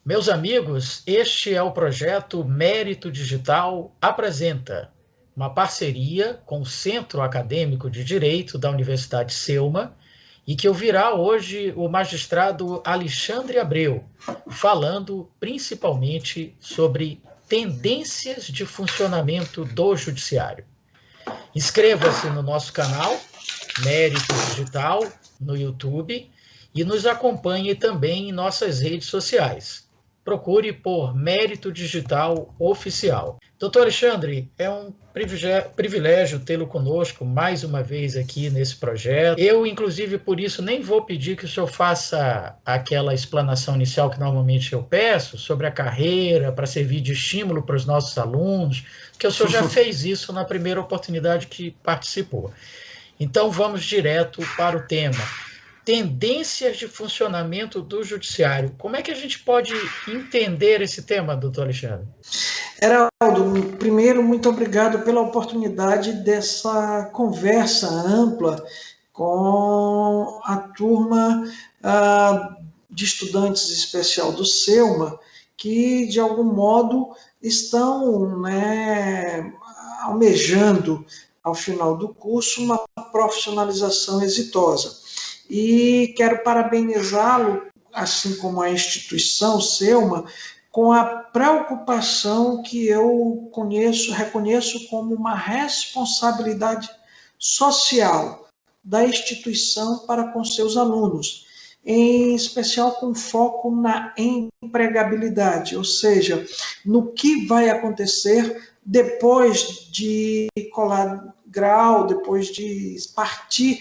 Meus amigos, este é o projeto Mérito Digital Apresenta, uma parceria com o Centro Acadêmico de Direito da Universidade Selma, e que ouvirá hoje o magistrado Alexandre Abreu, falando principalmente sobre tendências de funcionamento do Judiciário. Inscreva-se no nosso canal, Mérito Digital, no YouTube, e nos acompanhe também em nossas redes sociais. Procure por Mérito Digital Oficial. Doutor Alexandre, é um privilégio tê-lo conosco mais uma vez aqui nesse projeto. Eu, inclusive, por isso, nem vou pedir que o senhor faça aquela explanação inicial que normalmente eu peço sobre a carreira, para servir de estímulo para os nossos alunos, que o senhor já fez isso na primeira oportunidade que participou. Então, vamos direto para o tema. Tendências de funcionamento do judiciário. Como é que a gente pode entender esse tema, doutor Alexandre? Heraldo, primeiro, muito obrigado pela oportunidade dessa conversa ampla com a turma de estudantes especial do Selma, que, de algum modo, estão almejando, ao final do curso, uma profissionalização exitosa. E quero parabenizá-lo, assim como a instituição Selma, com a preocupação que eu reconheço como uma responsabilidade social da instituição para com seus alunos, em especial com foco na empregabilidade, ou seja, no que vai acontecer depois de colar grau, depois de partir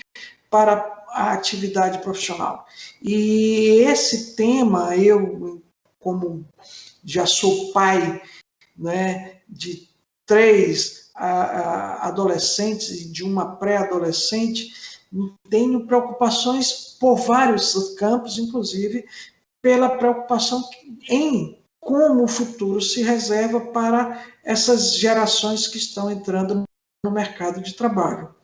para a atividade profissional. E esse tema, eu, como já sou pai, né, de 3 adolescentes e de uma pré-adolescente, tenho preocupações por vários campos, inclusive pela preocupação em como o futuro se reserva para essas gerações que estão entrando no mercado de trabalho.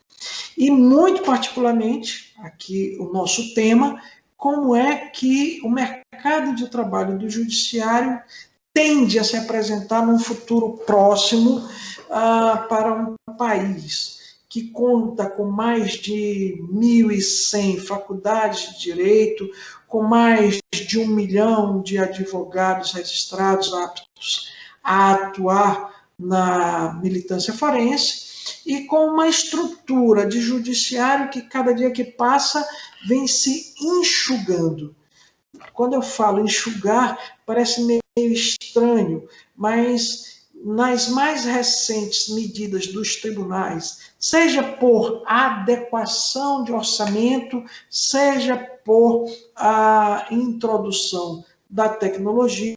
E, muito particularmente, aqui o nosso tema, como é que o mercado de trabalho do judiciário tende a se apresentar num futuro próximo para um país que conta com mais de 1.100 faculdades de direito, com mais de 1 milhão de advogados registrados aptos a atuar na militância forense, e com uma estrutura de judiciário que, cada dia que passa, vem se enxugando. Quando eu falo enxugar, parece meio estranho, mas nas mais recentes medidas dos tribunais, seja por adequação de orçamento, seja por a introdução da tecnologia,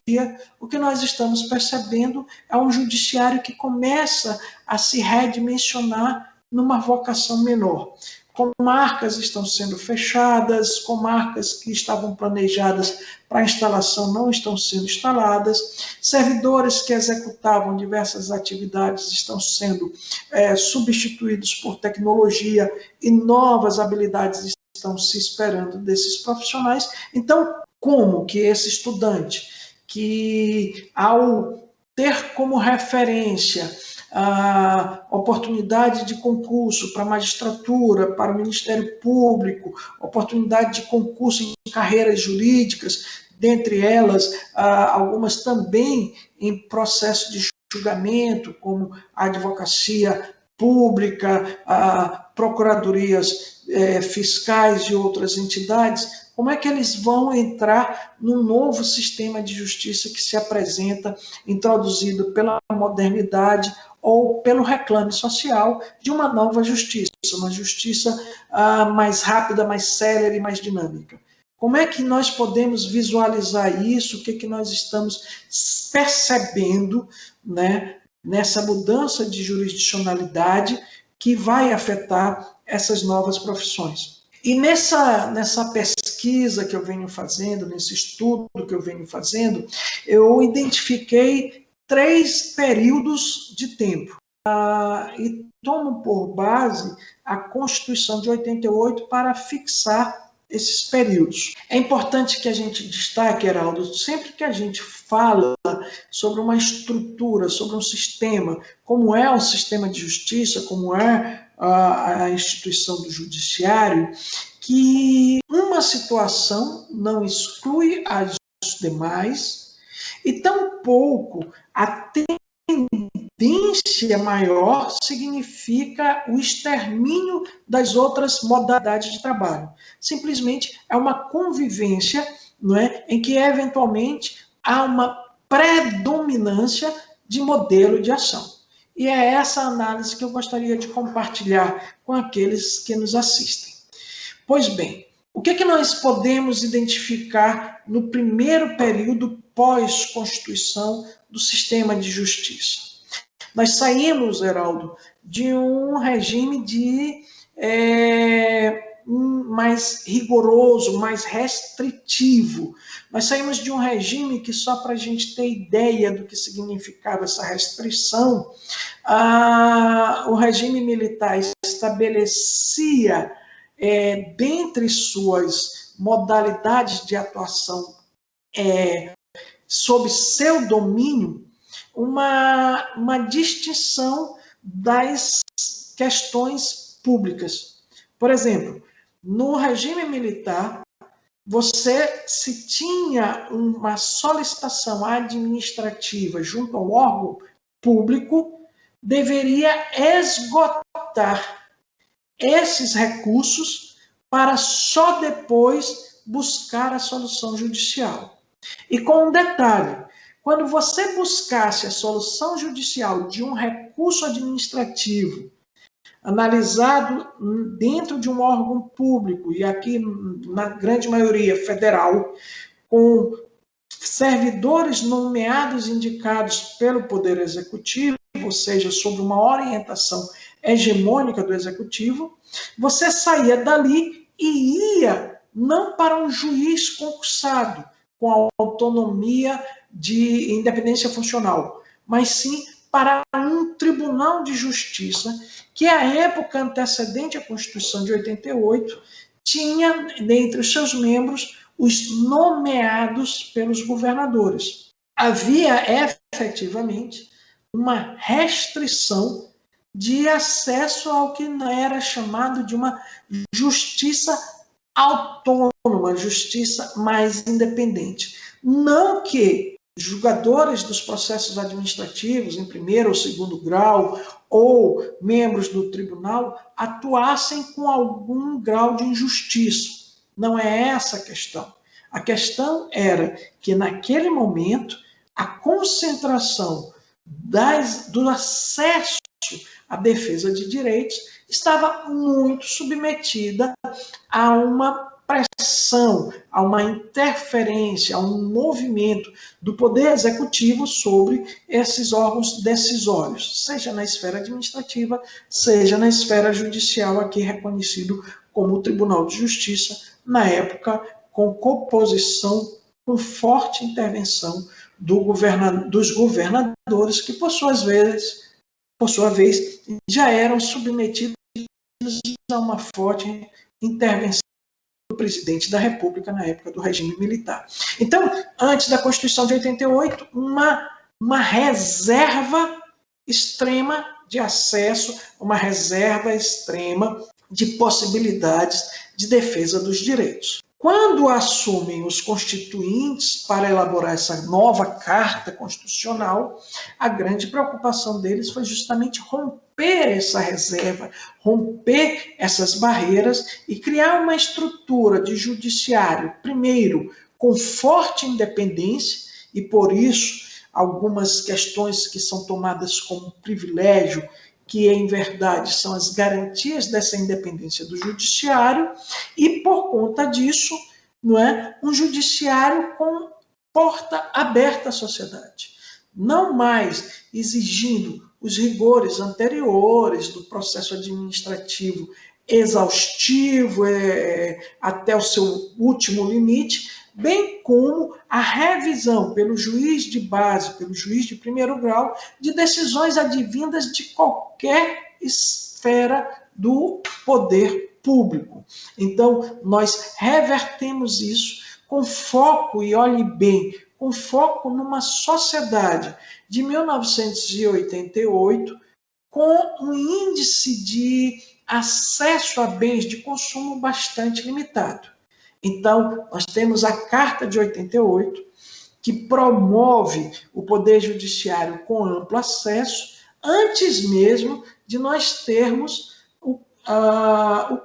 o que nós estamos percebendo é um judiciário que começa a se redimensionar numa vocação menor. Comarcas estão sendo fechadas, comarcas que estavam planejadas para instalação não estão sendo instaladas, servidores que executavam diversas atividades estão sendo substituídos por tecnologia e novas habilidades estão se esperando desses profissionais. Então, como que esse estudante, que ao ter como referência a oportunidade de concurso para a magistratura, para o Ministério Público, oportunidade de concurso em carreiras jurídicas, dentre elas, algumas também em processo de julgamento, como a advocacia pública, procuradorias fiscais e outras entidades. Como é que eles vão entrar num novo sistema de justiça que se apresenta, introduzido pela modernidade ou pelo reclame social de uma nova justiça, uma justiça mais rápida, mais célere, mais dinâmica? Como é que nós podemos visualizar isso? O que nós estamos percebendo, né, nessa mudança de jurisdicionalidade que vai afetar essas novas profissões? E nessa pesquisa que eu venho fazendo, nesse estudo que eu venho fazendo, eu identifiquei 3 períodos de tempo. E tomo por base a Constituição de 88 para fixar esses períodos. É importante que a gente destaque, Heraldo, sempre que a gente fala sobre uma estrutura, sobre um sistema, como é o sistema de justiça, como é a instituição do judiciário, que uma situação não exclui as demais e tampouco a tendência maior significa o extermínio das outras modalidades de trabalho. Simplesmente é uma convivência, não é, em que eventualmente há uma predominância de modelo de ação. E é essa análise que eu gostaria de compartilhar com aqueles que nos assistem. Pois bem, o que nós podemos identificar no primeiro período pós-constituição do sistema de justiça? Nós saímos, Heraldo, de um regime mais rigoroso, mais restritivo. Nós saímos de um regime que, só para a gente ter ideia do que significava essa restrição, o regime militar estabelecia, dentre suas modalidades de atuação sob seu domínio, uma distinção das questões públicas. Por exemplo, no regime militar, se tinha uma solicitação administrativa junto ao órgão público, deveria esgotar esses recursos para só depois buscar a solução judicial. E com um detalhe, quando você buscasse a solução judicial de um recurso administrativo analisado dentro de um órgão público, e aqui na grande maioria federal, com servidores nomeados e indicados pelo Poder Executivo, ou seja, sob uma orientação hegemônica do Executivo, você saía dali e ia não para um juiz concursado, com a autonomia de independência funcional, mas sim para um tribunal de justiça que, à época antecedente à Constituição de 88, tinha, dentre os seus membros, os nomeados pelos governadores. Havia, efetivamente, uma restrição de acesso ao que era chamado de uma justiça autônoma, justiça mais independente. Não que julgadores dos processos administrativos, em primeiro ou segundo grau, ou membros do tribunal, atuassem com algum grau de injustiça. Não é essa a questão. A questão era que, naquele momento, a concentração do acesso à defesa de direitos estava muito submetida a uma pressão, a uma interferência, a um movimento do Poder Executivo sobre esses órgãos decisórios, seja na esfera administrativa, seja na esfera judicial, aqui reconhecido como o Tribunal de Justiça, na época com composição, com forte intervenção dos governadores, que por sua vez, já eram submetidos a uma forte intervenção do presidente da República na época do regime militar. Então, antes da Constituição de 88, uma reserva extrema de acesso, uma reserva extrema de possibilidades de defesa dos direitos. Quando assumem os constituintes para elaborar essa nova Carta Constitucional, a grande preocupação deles foi justamente romper essa reserva, romper essas barreiras e criar uma estrutura de judiciário, primeiro, com forte independência, e por isso algumas questões que são tomadas como privilégio, que em verdade são as garantias dessa independência do judiciário, e por conta disso, não é, um judiciário com porta aberta à sociedade. Não mais exigindo os rigores anteriores do processo administrativo exaustivo até o seu último limite, bem como a revisão pelo juiz de base, pelo juiz de primeiro grau, de decisões advindas de qualquer esfera do poder público. Então, nós revertemos isso com foco, e olhe bem, com foco numa sociedade de 1988, com um índice de acesso a bens de consumo bastante limitado. Então, nós temos a Carta de 88, que promove o Poder Judiciário com amplo acesso, antes mesmo de nós termos o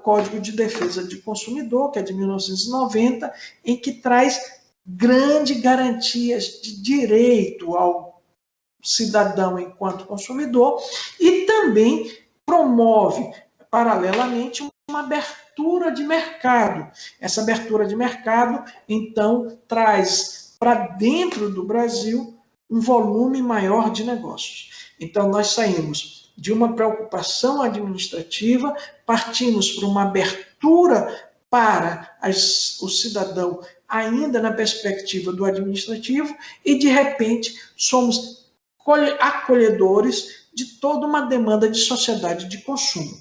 Código de Defesa do Consumidor, que é de 1990, em que traz grandes garantias de direito ao cidadão enquanto consumidor e também promove, paralelamente, uma abertura de mercado. Essa abertura de mercado, então, traz para dentro do Brasil um volume maior de negócios. Então, nós saímos de uma preocupação administrativa, partimos para uma abertura para o cidadão, ainda na perspectiva do administrativo, e, de repente, somos acolhedores de toda uma demanda de sociedade de consumo.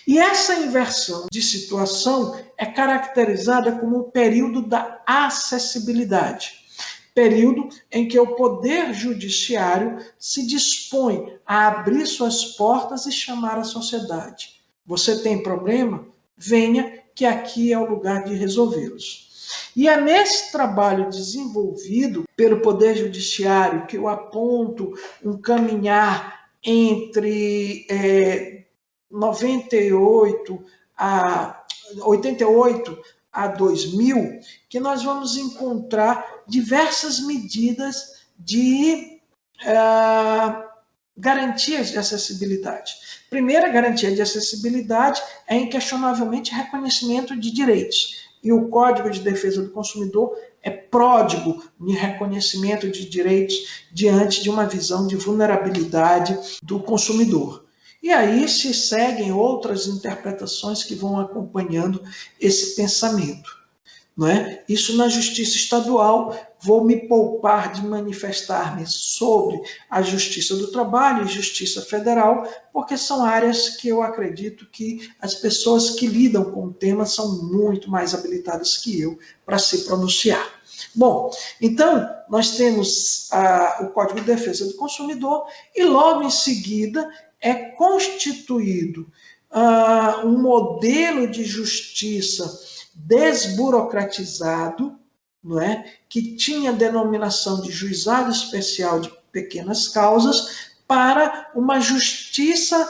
E essa inversão de situação é caracterizada como o período da acessibilidade, período em que o Poder Judiciário se dispõe a abrir suas portas e chamar a sociedade. Você tem problema? Venha, que aqui é o lugar de resolvê-los. E é nesse trabalho desenvolvido pelo Poder Judiciário que eu aponto um caminhar entre 88 a 2000, que nós vamos encontrar diversas medidas de garantias de acessibilidade. Primeira garantia de acessibilidade é inquestionavelmente reconhecimento de direitos. E o Código de Defesa do Consumidor é pródigo em reconhecimento de direitos diante de uma visão de vulnerabilidade do consumidor. E aí se seguem outras interpretações que vão acompanhando esse pensamento. Não é? Isso na Justiça Estadual, vou me poupar de manifestar-me sobre a Justiça do Trabalho e Justiça Federal, porque são áreas que eu acredito que as pessoas que lidam com o tema são muito mais habilitadas que eu para se pronunciar. Bom, então, nós temos o Código de Defesa do Consumidor e logo em seguida é constituído um modelo de justiça desburocratizado, não é? Que tinha denominação de juizado especial de pequenas causas, para uma justiça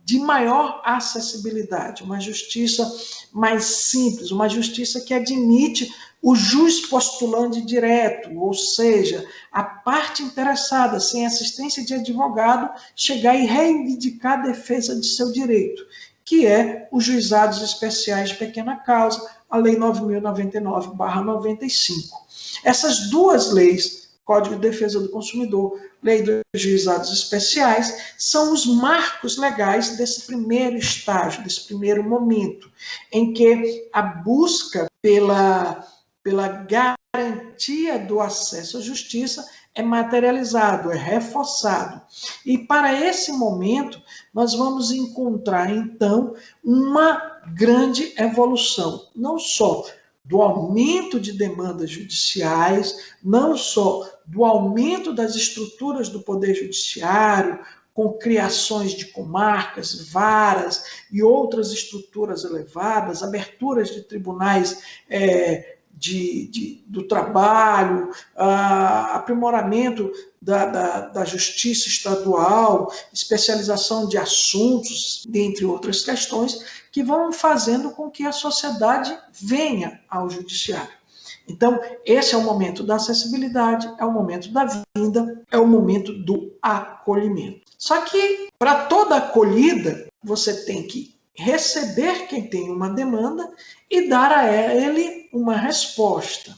de maior acessibilidade, uma justiça mais simples, uma justiça que admite o jus postulante direto, ou seja, a parte interessada, sem assistência de advogado, chegar e reivindicar a defesa de seu direito, que é os juizados especiais de pequena causa, a Lei 9.099/95. Essas duas leis, Código de Defesa do Consumidor, Lei dos Juizados Especiais, são os marcos legais desse primeiro estágio, desse primeiro momento, em que a busca pela garantia do acesso à justiça é materializado, é reforçado. E para esse momento, nós vamos encontrar, então, uma grande evolução, não só do aumento de demandas judiciais, não só do aumento das estruturas do Poder Judiciário, com criações de comarcas, varas e outras estruturas elevadas, aberturas de tribunais do trabalho, aprimoramento da justiça estadual, especialização de assuntos, dentre outras questões, que vão fazendo com que a sociedade venha ao judiciário. Então, esse é o momento da acessibilidade, é o momento da vinda, é o momento do acolhimento. Só que, para toda acolhida, você tem que receber quem tem uma demanda e dar a ele uma resposta.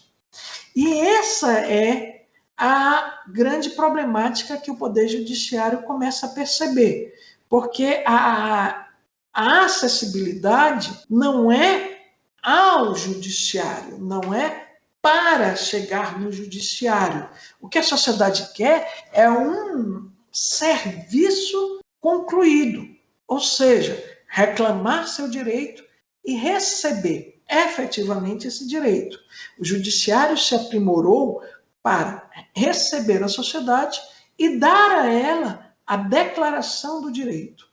E essa é a grande problemática que o Poder Judiciário começa a perceber, porque a acessibilidade não é ao judiciário, não é para chegar no judiciário. O que a sociedade quer é um serviço concluído, ou seja, reclamar seu direito e receber efetivamente esse direito. O judiciário se aprimorou para receber a sociedade e dar a ela a declaração do direito.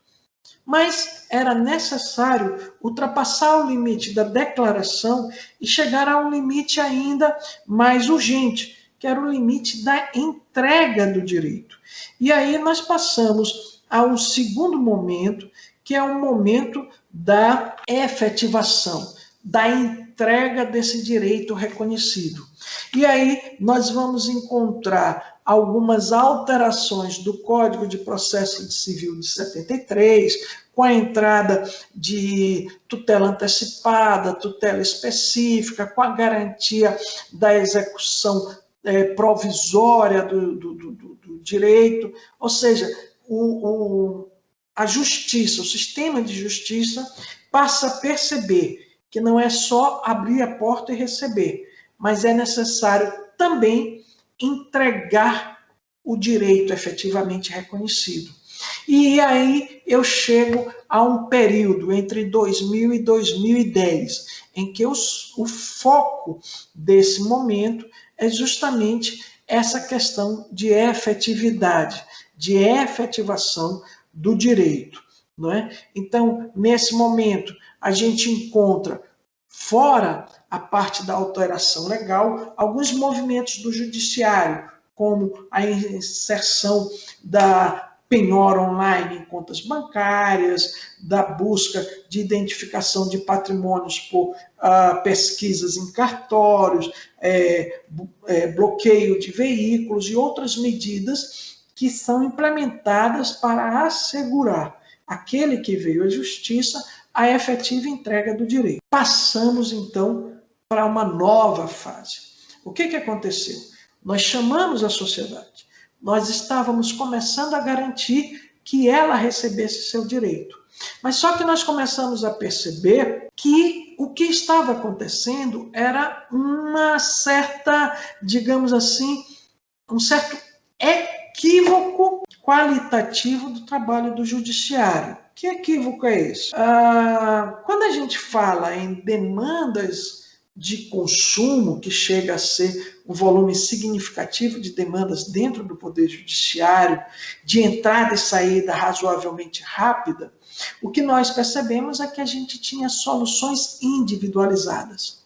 Mas era necessário ultrapassar o limite da declaração e chegar a um limite ainda mais urgente, que era o limite da entrega do direito. E aí nós passamos a um segundo momento, que é o momento da efetivação, da entrega desse direito reconhecido. E aí nós vamos encontrar algumas alterações do Código de Processo Civil de 73, com a entrada de tutela antecipada, tutela específica, com a garantia da execução provisória do direito, ou seja, a justiça, o sistema de justiça passa a perceber que não é só abrir a porta e receber, mas é necessário também entregar o direito efetivamente reconhecido. E aí eu chego a um período entre 2000 e 2010, em que o foco desse momento é justamente essa questão de efetividade, de efetivação do direito, não é? Então, nesse momento, a gente encontra, fora a parte da alteração legal, alguns movimentos do judiciário, como a inserção da penhora online em contas bancárias, da busca de identificação de patrimônios por pesquisas em cartórios, bloqueio de veículos e outras medidas que são implementadas para assegurar aquele que veio à justiça a efetiva entrega do direito. Passamos, então, para uma nova fase. O que aconteceu? Nós chamamos a sociedade. Nós estávamos começando a garantir que ela recebesse seu direito. Mas só que nós começamos a perceber que o que estava acontecendo era uma certa, digamos assim, um certo equívoco qualitativo do trabalho do judiciário. Que equívoco é esse? Quando a gente fala em demandas de consumo, que chega a ser um volume significativo de demandas dentro do Poder Judiciário, de entrada e saída razoavelmente rápida, o que nós percebemos é que a gente tinha soluções individualizadas.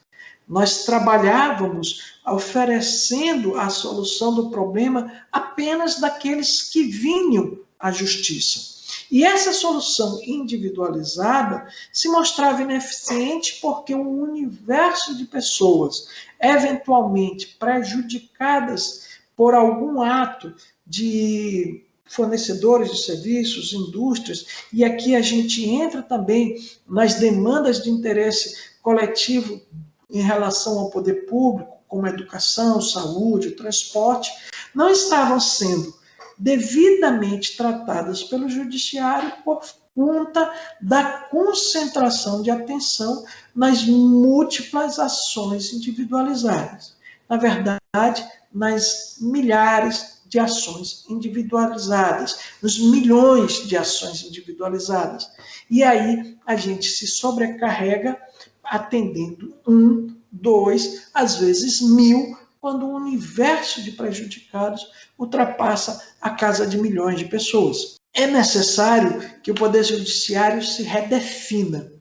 Nós trabalhávamos oferecendo a solução do problema apenas daqueles que vinham à justiça. E essa solução individualizada se mostrava ineficiente porque um universo de pessoas eventualmente prejudicadas por algum ato de fornecedores de serviços, indústrias, e aqui a gente entra também nas demandas de interesse coletivo em relação ao poder público, como educação, saúde, transporte, não estavam sendo devidamente tratadas pelo judiciário por conta da concentração de atenção nas múltiplas ações individualizadas. Na verdade, nas milhares de ações individualizadas, nos milhões de ações individualizadas. E aí a gente se sobrecarrega atendendo 1, 2, às vezes 1000, quando o universo de prejudicados ultrapassa a casa de milhões de pessoas. É necessário que o Poder Judiciário se redefina.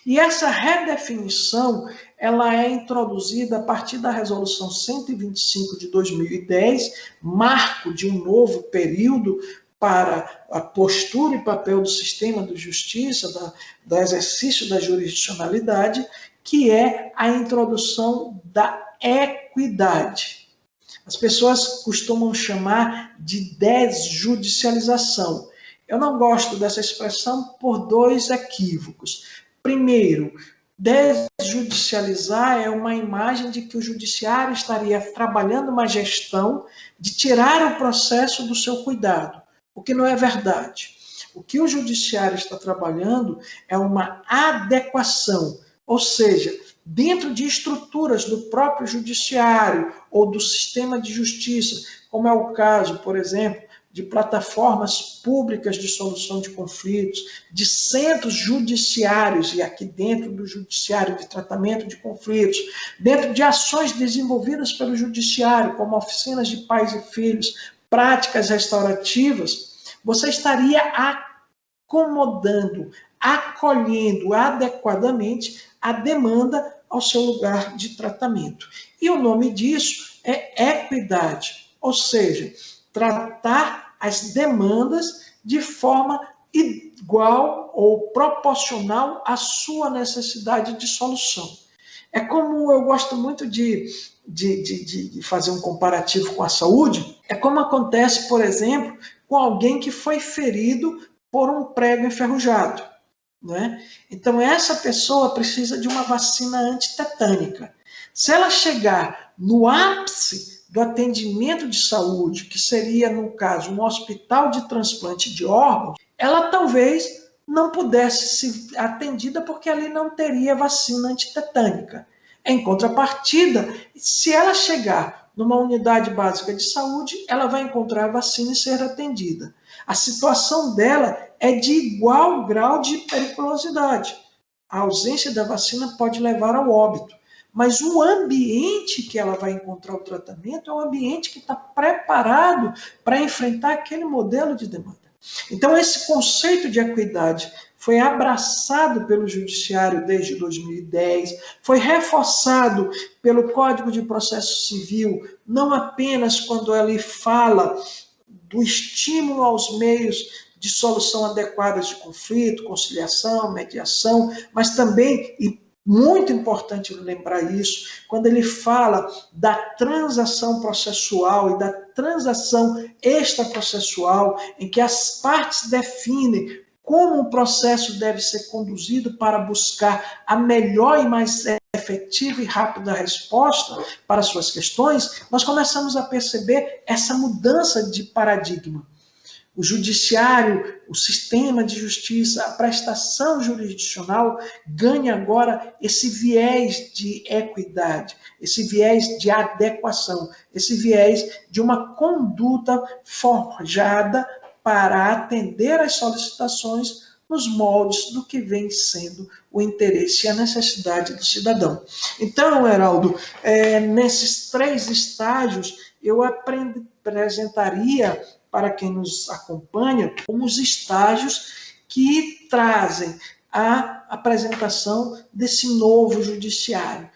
E essa redefinição ela é introduzida a partir da Resolução 125 de 2010, marco de um novo período para a postura e papel do sistema de justiça, do exercício da jurisdicionalidade, que é a introdução da equidade. As pessoas costumam chamar de desjudicialização. Eu não gosto dessa expressão por 2 equívocos. Primeiro, desjudicializar é uma imagem de que o judiciário estaria trabalhando uma gestão de tirar o processo do seu cuidado, o que não é verdade. O que o judiciário está trabalhando é uma adequação, ou seja, dentro de estruturas do próprio judiciário ou do sistema de justiça, como é o caso, por exemplo, de plataformas públicas de solução de conflitos, de centros judiciários, e aqui dentro do judiciário de tratamento de conflitos, dentro de ações desenvolvidas pelo judiciário, como oficinas de pais e filhos, práticas restaurativas, você estaria acomodando, acolhendo adequadamente a demanda ao seu lugar de tratamento. E o nome disso é equidade, ou seja, tratar as demandas de forma igual ou proporcional à sua necessidade de solução. É como eu gosto muito de fazer um comparativo com a saúde, é como acontece, por exemplo, com alguém que foi ferido por um prego enferrujado. Né? Então, essa pessoa precisa de uma vacina antitetânica. Se ela chegar no ápice do atendimento de saúde, que seria, no caso, um hospital de transplante de órgãos, ela talvez não pudesse ser atendida porque ali não teria vacina antitetânica. Em contrapartida, se ela chegar numa unidade básica de saúde, ela vai encontrar a vacina e ser atendida. A situação dela é de igual grau de periculosidade. A ausência da vacina pode levar ao óbito, mas o ambiente que ela vai encontrar o tratamento é um ambiente que está preparado para enfrentar aquele modelo de demanda. Então, esse conceito de equidade foi abraçado pelo Judiciário desde 2010, foi reforçado pelo Código de Processo Civil, não apenas quando ele fala do estímulo aos meios de solução adequada de conflito, conciliação, mediação, mas também, e muito importante lembrar isso, quando ele fala da transação processual e da transação extraprocessual, em que as partes definem como o processo deve ser conduzido para buscar a melhor e mais efetiva e rápida resposta para suas questões, nós começamos a perceber essa mudança de paradigma. O judiciário, o sistema de justiça, a prestação jurisdicional ganha agora esse viés de equidade, esse viés de adequação, esse viés de uma conduta forjada para atender às solicitações nos moldes do que vem sendo o interesse e a necessidade do cidadão. Então, Heraldo, nesses 3 estágios, eu apresentaria para quem nos acompanha como os estágios que trazem a apresentação desse novo judiciário,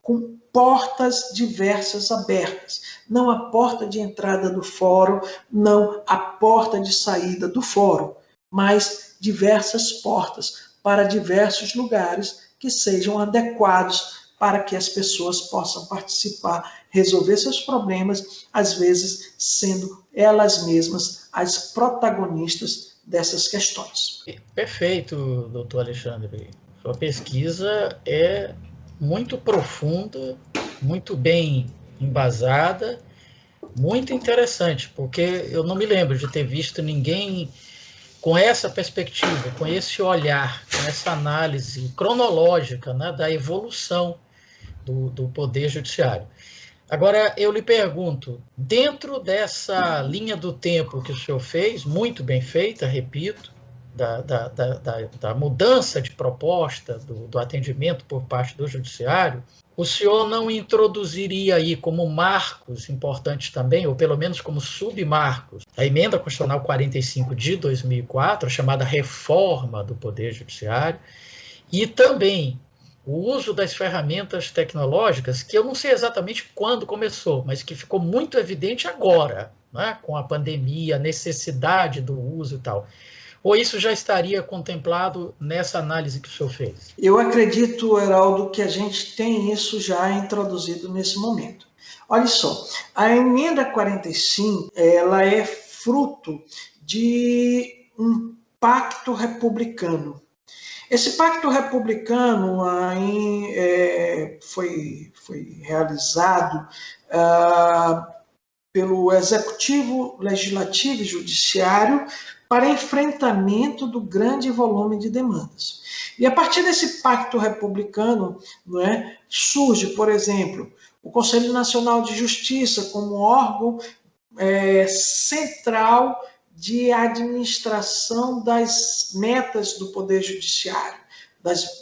com portas diversas abertas. Não a porta de entrada do fórum, não a porta de saída do fórum, mas diversas portas para diversos lugares que sejam adequados para que as pessoas possam participar, resolver seus problemas, às vezes sendo elas mesmas as protagonistas dessas questões. Perfeito, doutor Alexandre. Sua pesquisa é muito profunda, muito bem embasada, muito interessante, porque eu não me lembro de ter visto ninguém com essa perspectiva, com esse olhar, com essa análise cronológica, né, da evolução do Poder Judiciário. Agora, eu lhe pergunto, dentro dessa linha do tempo que o senhor fez, muito bem feita, repito, da mudança de proposta do atendimento por parte do Judiciário, o senhor não introduziria aí como marcos importantes também, ou pelo menos como submarcos, a Emenda Constitucional 45 de 2004, a chamada reforma do Poder Judiciário, e também o uso das ferramentas tecnológicas, que eu não sei exatamente quando começou, mas que ficou muito evidente agora, né, com a pandemia, a necessidade do uso e tal. Ou isso já estaria contemplado nessa análise que o senhor fez? Eu acredito, Heraldo, que a gente tem isso já introduzido nesse momento. Olha só, a Emenda 45, ela é fruto de um pacto republicano. Esse pacto republicano foi realizado pelo Executivo, Legislativo e Judiciário para enfrentamento do grande volume de demandas. E a partir desse pacto republicano, surge, por exemplo, o Conselho Nacional de Justiça como órgão central de administração das metas do Poder Judiciário,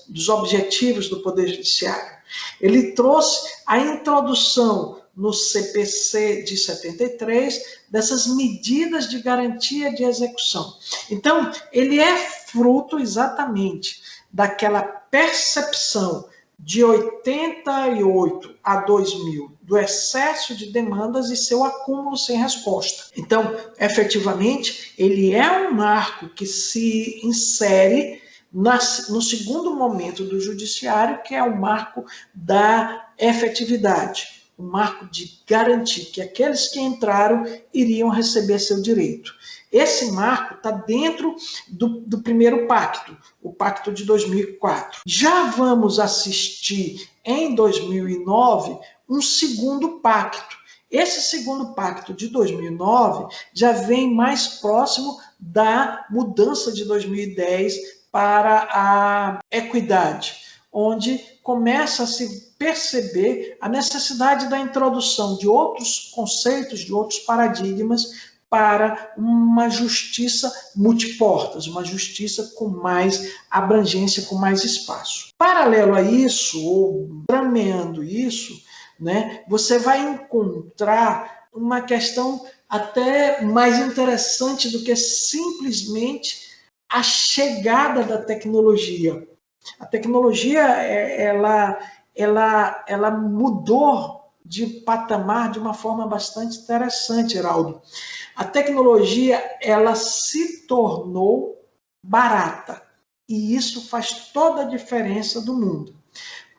dos objetivos do Poder Judiciário. Ele trouxe a introdução no CPC de 73 dessas medidas de garantia de execução. Então, ele é fruto exatamente daquela percepção de 88 a 2000 do excesso de demandas e seu acúmulo sem resposta. Então, efetivamente, ele é um marco que se insere no segundo momento do judiciário, que é o marco da efetividade, o marco de garantir que aqueles que entraram iriam receber seu direito. Esse marco está dentro do primeiro pacto, o pacto de 2004. Já vamos assistir em 2009 um segundo pacto. Esse segundo pacto de 2009 já vem mais próximo da mudança de 2010 para a equidade, onde começa a se perceber a necessidade da introdução de outros conceitos, de outros paradigmas para uma justiça multiportas, uma justiça com mais abrangência, com mais espaço. Paralelo a isso, ou trameando isso, né, você vai encontrar uma questão até mais interessante do que simplesmente a chegada da tecnologia. A tecnologia, ela mudou de patamar de uma forma bastante interessante, Heraldo. A tecnologia, ela se tornou barata. E isso faz toda a diferença do mundo.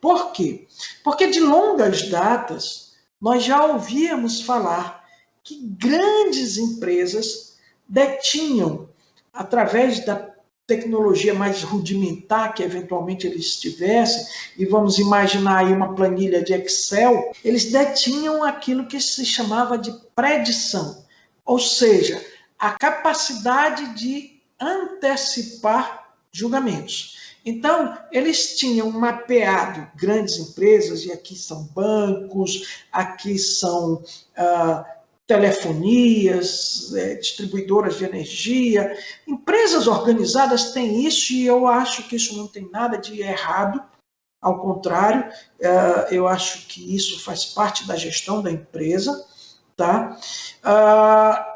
Por quê? Porque de longas datas, nós já ouvíamos falar que grandes empresas detinham, através da tecnologia mais rudimentar que eventualmente eles tivessem, e vamos imaginar aí uma planilha de Excel, eles detinham aquilo que se chamava de predição, ou seja, a capacidade de antecipar julgamentos. Então, eles tinham mapeado grandes empresas, e aqui são bancos, aqui são telefonias, distribuidoras de energia. Empresas organizadas têm isso e eu acho que isso não tem nada de errado. Ao contrário, eu acho que isso faz parte da gestão da empresa. Tá?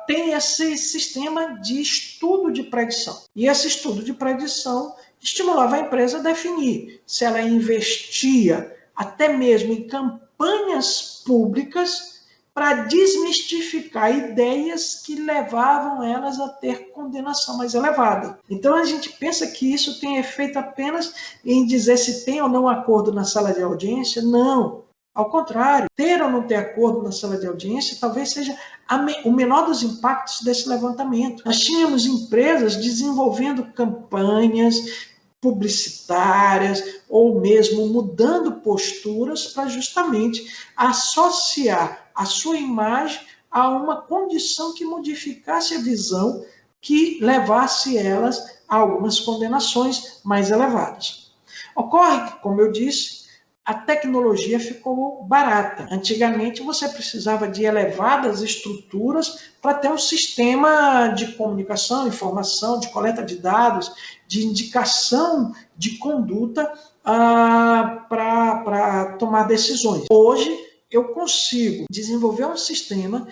Tem esse sistema de estudo de predição. E esse estudo de predição estimulava a empresa a definir se ela investia até mesmo em campanhas públicas para desmistificar ideias que levavam elas a ter condenação mais elevada. Então a gente pensa que isso tem efeito apenas em dizer se tem ou não acordo na sala de audiência. Não. Ao contrário, ter ou não ter acordo na sala de audiência talvez seja o menor dos impactos desse levantamento. Nós tínhamos empresas desenvolvendo campanhas publicitárias ou mesmo mudando posturas para justamente associar a sua imagem a uma condição que modificasse a visão, que levasse elas a algumas condenações mais elevadas. Ocorre que, como eu disse, a tecnologia ficou barata. Antigamente você precisava de elevadas estruturas para ter um sistema de comunicação, informação, de coleta de dados, de indicação de conduta para tomar decisões. Hoje eu consigo desenvolver um sistema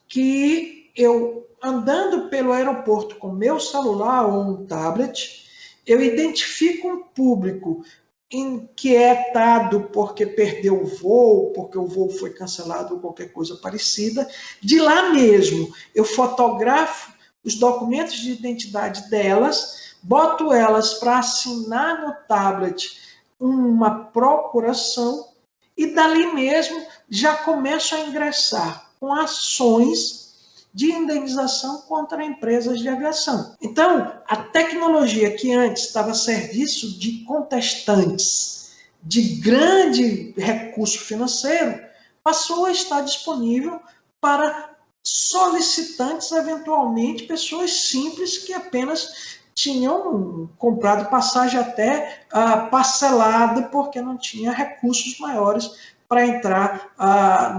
que eu, andando pelo aeroporto com meu celular ou um tablet, eu identifico um público inquietado porque perdeu o voo, porque o voo foi cancelado ou qualquer coisa parecida. De lá mesmo, eu fotografo os documentos de identidade delas, boto elas para assinar no tablet uma procuração e dali mesmo já começo a ingressar com ações de indenização contra empresas de aviação. Então, a tecnologia que antes estava a serviço de contestantes de grande recurso financeiro passou a estar disponível para solicitantes, eventualmente pessoas simples que apenas tinham comprado passagem até parcelada porque não tinha recursos maiores para entrar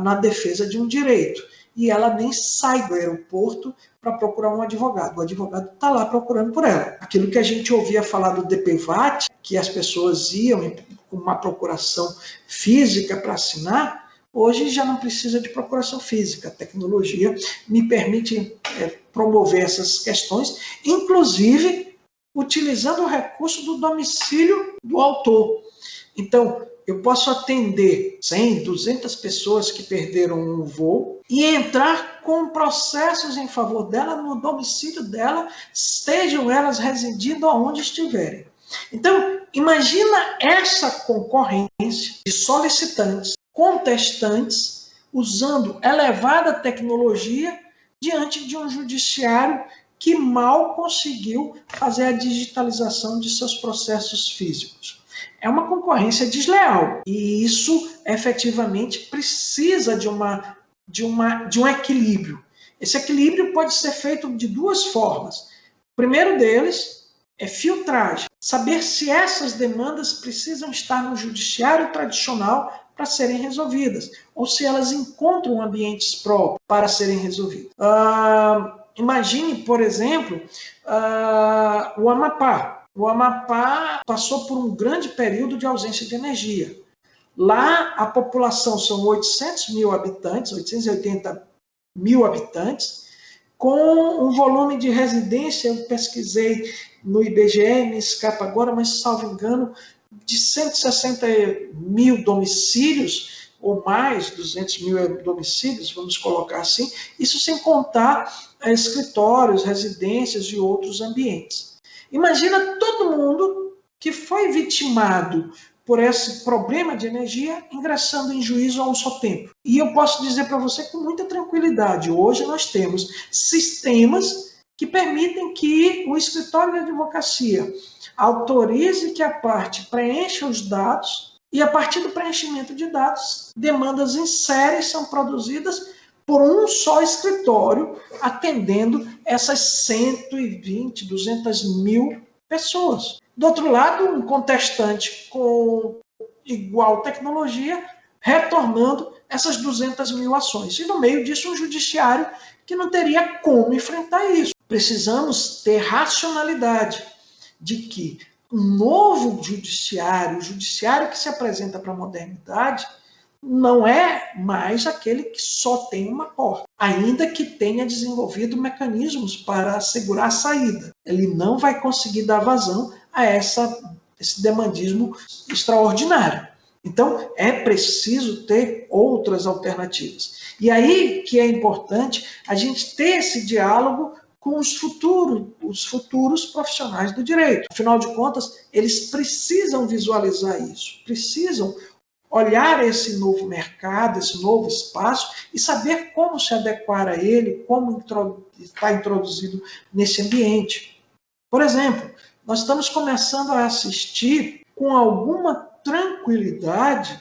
na defesa de um direito. e ela nem sai do aeroporto para procurar um advogado. O advogado está lá procurando por ela. Aquilo que a gente ouvia falar do DPVAT, que as pessoas iam com uma procuração física para assinar, hoje já não precisa de procuração física. A tecnologia me permite promover essas questões, inclusive utilizando o recurso do domicílio do autor. Então, eu posso atender 100, 200 pessoas que perderam um voo e entrar com processos em favor dela no domicílio dela, estejam elas residindo aonde estiverem. Então, imagina essa concorrência de solicitantes, contestantes, usando elevada tecnologia diante de um judiciário que mal conseguiu fazer a digitalização de seus processos físicos. É uma concorrência desleal e isso efetivamente precisa de um equilíbrio. Esse equilíbrio pode ser feito de duas formas. O primeiro deles é filtragem, saber se essas demandas precisam estar no judiciário tradicional para serem resolvidas, ou se elas encontram ambientes próprios para serem resolvidas. Imagine, por exemplo, o Amapá. O Amapá passou por um grande período de ausência de energia. Lá, a população são 800 mil habitantes, 880 mil habitantes, com um volume de residência, eu pesquisei no IBGE, me escapa agora, mas, salvo engano, de 160 mil domicílios, ou mais, 200 mil domicílios, vamos colocar assim, isso sem contar escritórios, residências e outros ambientes. Imagina todo mundo que foi vitimado por esse problema de energia ingressando em juízo a um só tempo. E eu posso dizer para você com muita tranquilidade, hoje nós temos sistemas que permitem que o escritório de advocacia autorize que a parte preencha os dados e, a partir do preenchimento de dados, demandas em série são produzidas por um só escritório, atendendo essas 120, 200 mil pessoas. Do outro lado, um contestante com igual tecnologia, retornando essas 200 mil ações. E no meio disso, um judiciário que não teria como enfrentar isso. Precisamos ter racionalidade de que um novo judiciário, o judiciário que se apresenta para a modernidade, não é mais aquele que só tem uma porta, ainda que tenha desenvolvido mecanismos para assegurar a saída. Ele não vai conseguir dar vazão a esse demandismo extraordinário. Então, é preciso ter outras alternativas. E aí que é importante a gente ter esse diálogo com os futuros profissionais do direito. Afinal de contas, eles precisam visualizar isso, precisam olhar esse novo mercado, esse novo espaço e saber como se adequar a ele, como está introduzido nesse ambiente. Por exemplo, nós estamos começando a assistir com alguma tranquilidade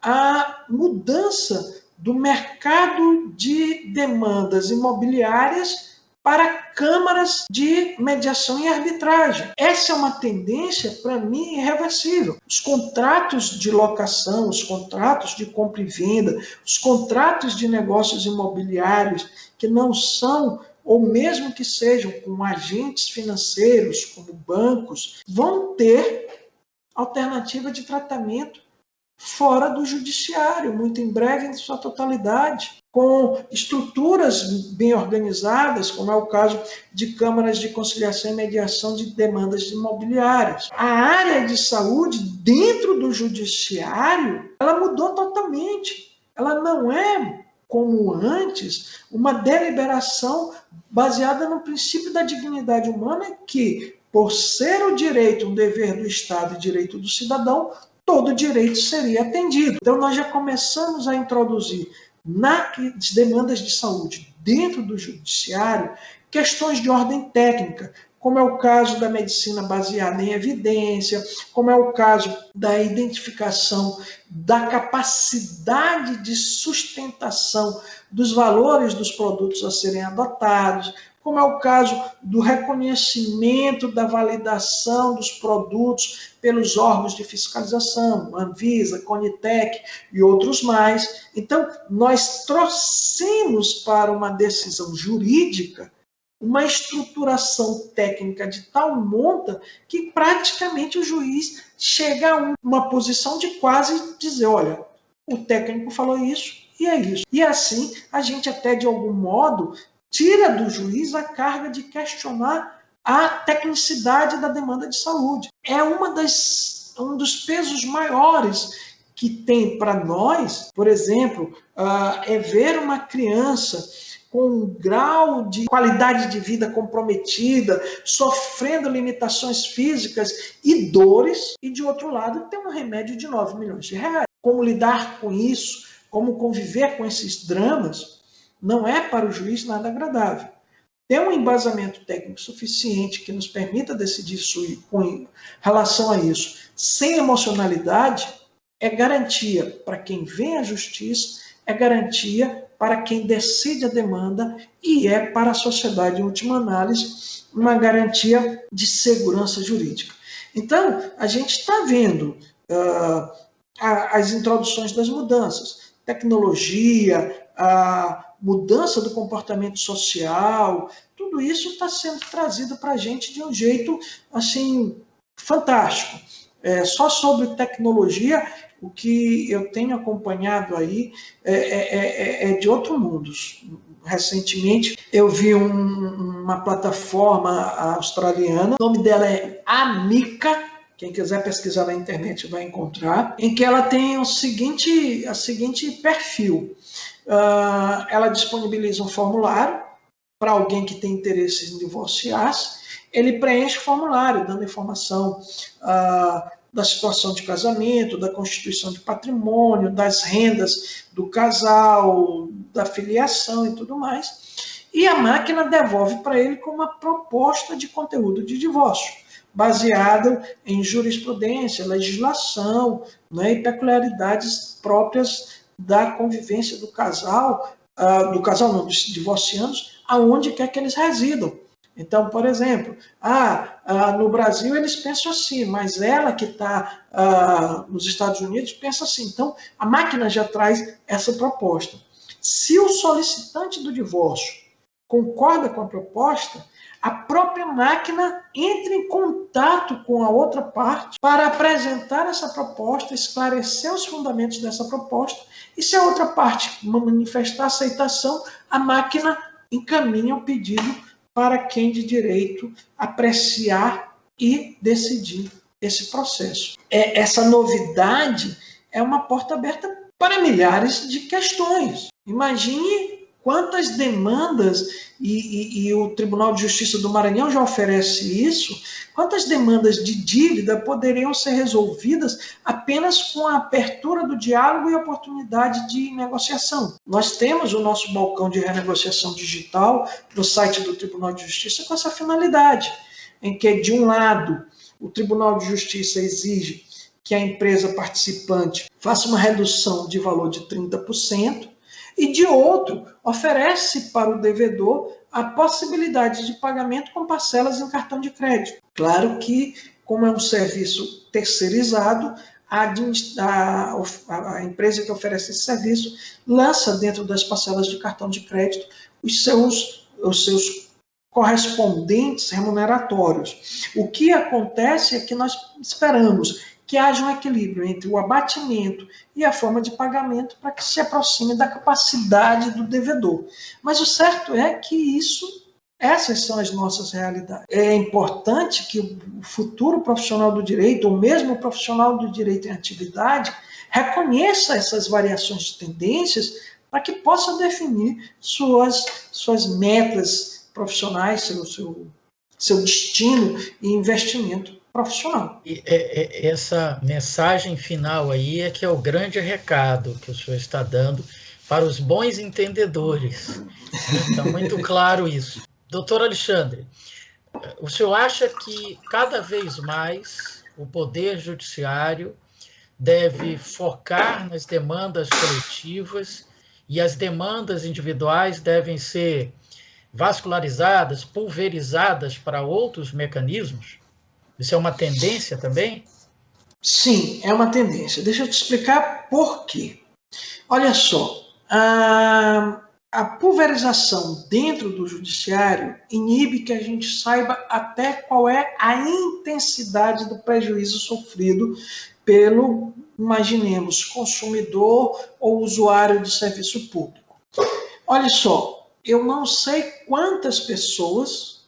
a mudança do mercado de demandas imobiliárias para câmaras de mediação e arbitragem. Essa é uma tendência, para mim, irreversível. Os contratos de locação, os contratos de compra e venda, os contratos de negócios imobiliários que não são, ou mesmo que sejam com agentes financeiros, como bancos, vão ter alternativa de tratamento fora do judiciário, muito em breve em sua totalidade, com estruturas bem organizadas, como é o caso de câmaras de conciliação e mediação de demandas imobiliárias. A área de saúde dentro do judiciário, ela mudou totalmente. Ela não é, como antes, uma deliberação baseada no princípio da dignidade humana que, por ser o direito um dever do Estado e direito do cidadão, todo direito seria atendido. Então, nós já começamos a introduzir nas demandas de saúde dentro do judiciário questões de ordem técnica, como é o caso da medicina baseada em evidência, como é o caso da identificação da capacidade de sustentação dos valores dos produtos a serem adotados, como é o caso do reconhecimento da validação dos produtos pelos órgãos de fiscalização, Anvisa, Conitec e outros mais. Então, nós trouxemos para uma decisão jurídica uma estruturação técnica de tal monta que praticamente o juiz chega a uma posição de quase dizer, olha, o técnico falou isso e é isso. E assim, a gente até de algum modo tira do juiz a carga de questionar a tecnicidade da demanda de saúde. É um dos pesos maiores que tem para nós, por exemplo, é ver uma criança com um grau de qualidade de vida comprometida, sofrendo limitações físicas e dores, e de outro lado tem um remédio de 9 milhões de reais. Como lidar com isso, como conviver com esses dramas, não é para o juiz nada agradável. Ter um embasamento técnico suficiente que nos permita decidir com relação a isso, sem emocionalidade, é garantia para quem vem à justiça, é garantia para quem decide a demanda e é para a sociedade, em última análise, uma garantia de segurança jurídica. Então, a gente está vendo as introduções das mudanças, tecnologia, a mudança do comportamento social, tudo isso está sendo trazido para a gente de um jeito assim fantástico. Só sobre tecnologia, o que eu tenho acompanhado aí é de outro mundo. Recentemente, eu vi uma plataforma australiana, o nome dela é Amica, quem quiser pesquisar na internet vai encontrar, em que ela tem o seguinte perfil. Ela disponibiliza um formulário para alguém que tem interesse em divorciar-se. Ele preenche o formulário, dando informação da situação de casamento, da constituição de patrimônio, das rendas do casal, da filiação e tudo mais. E a máquina devolve para ele com uma proposta de conteúdo de divórcio, baseado em jurisprudência, legislação, né, e peculiaridades próprias da convivência do casal não, dos divorcianos, aonde quer que eles residam. Então, por exemplo, no Brasil eles pensam assim, mas ela que está nos Estados Unidos pensa assim. Então, a máquina já traz essa proposta. Se o solicitante do divórcio concorda com a proposta, a própria máquina entra em contato com a outra parte para apresentar essa proposta, esclarecer os fundamentos dessa proposta, e se a outra parte manifestar aceitação, a máquina encaminha o pedido para quem de direito apreciar e decidir esse processo. Essa novidade é uma porta aberta para milhares de questões. Imagine quantas demandas, e o Tribunal de Justiça do Maranhão já oferece isso, quantas demandas de dívida poderiam ser resolvidas apenas com a abertura do diálogo e oportunidade de negociação. Nós temos o nosso balcão de renegociação digital no site do Tribunal de Justiça com essa finalidade, em que, de um lado, o Tribunal de Justiça exige que a empresa participante faça uma redução de valor de 30%, e, de outro, oferece para o devedor a possibilidade de pagamento com parcelas em cartão de crédito. Claro que, como é um serviço terceirizado, a empresa que oferece esse serviço lança dentro das parcelas de cartão de crédito os seus correspondentes remuneratórios. O que acontece é que nós esperamos que haja um equilíbrio entre o abatimento e a forma de pagamento para que se aproxime da capacidade do devedor. Mas o certo é que essas são as nossas realidades. É importante que o futuro profissional do direito, ou mesmo o profissional do direito em atividade, reconheça essas variações de tendências para que possa definir suas metas profissionais, seu destino e investimento profissional. E essa mensagem final aí é que é o grande recado que o senhor está dando para os bons entendedores. Está muito claro isso. Doutor Alexandre, o senhor acha que cada vez mais o Poder Judiciário deve focar nas demandas coletivas e as demandas individuais devem ser vascularizadas, pulverizadas para outros mecanismos? Isso é uma tendência também? Sim, é uma tendência. Deixa eu te explicar por quê. Olha só, a pulverização dentro do judiciário inibe que a gente saiba até qual é a intensidade do prejuízo sofrido pelo, imaginemos, consumidor ou usuário de serviço público. Olha só, eu não sei quantas pessoas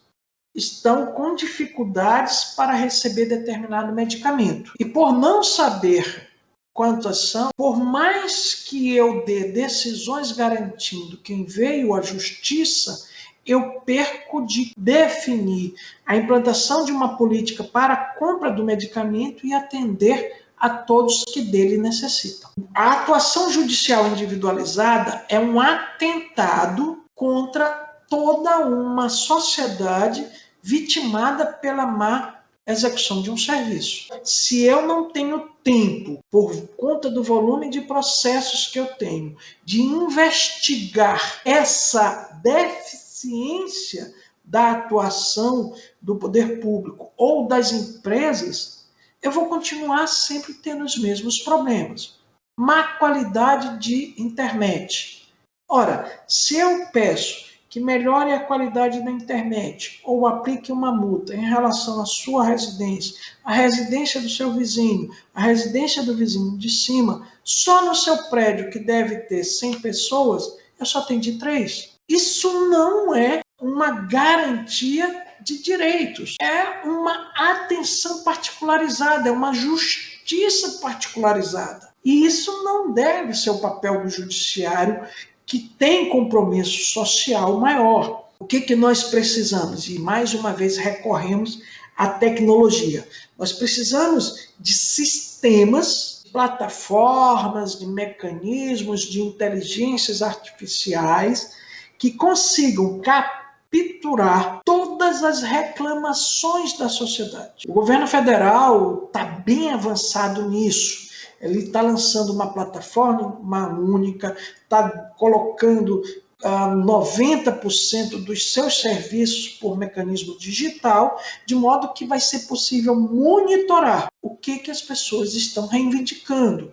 estão com dificuldades para receber determinado medicamento. E por não saber quantas são, por mais que eu dê decisões garantindo quem veio à justiça, eu perco de definir a implantação de uma política para a compra do medicamento e atender a todos que dele necessitam. A atuação judicial individualizada é um atentado contra toda uma sociedade vitimada pela má execução de um serviço. Se eu não tenho tempo, por conta do volume de processos que eu tenho, de investigar essa deficiência da atuação do poder público ou das empresas, eu vou continuar sempre tendo os mesmos problemas. Má qualidade de internet. Ora, se eu peço que melhore a qualidade da internet ou aplique uma multa em relação à sua residência, à residência do seu vizinho, à residência do vizinho de cima, só no seu prédio, que deve ter 100 pessoas, eu só atendi 3. Isso não é uma garantia de direitos, é uma atenção particularizada, é uma justiça particularizada. E isso não deve ser o papel do judiciário, que tem compromisso social maior. O que nós precisamos? E mais uma vez recorremos à tecnologia. Nós precisamos de sistemas, plataformas, de mecanismos, de inteligências artificiais que consigam capturar todas as reclamações da sociedade. O governo federal está bem avançado nisso. Ele está lançando uma plataforma única, está colocando 90% dos seus serviços por mecanismo digital, de modo que vai ser possível monitorar o que as pessoas estão reivindicando,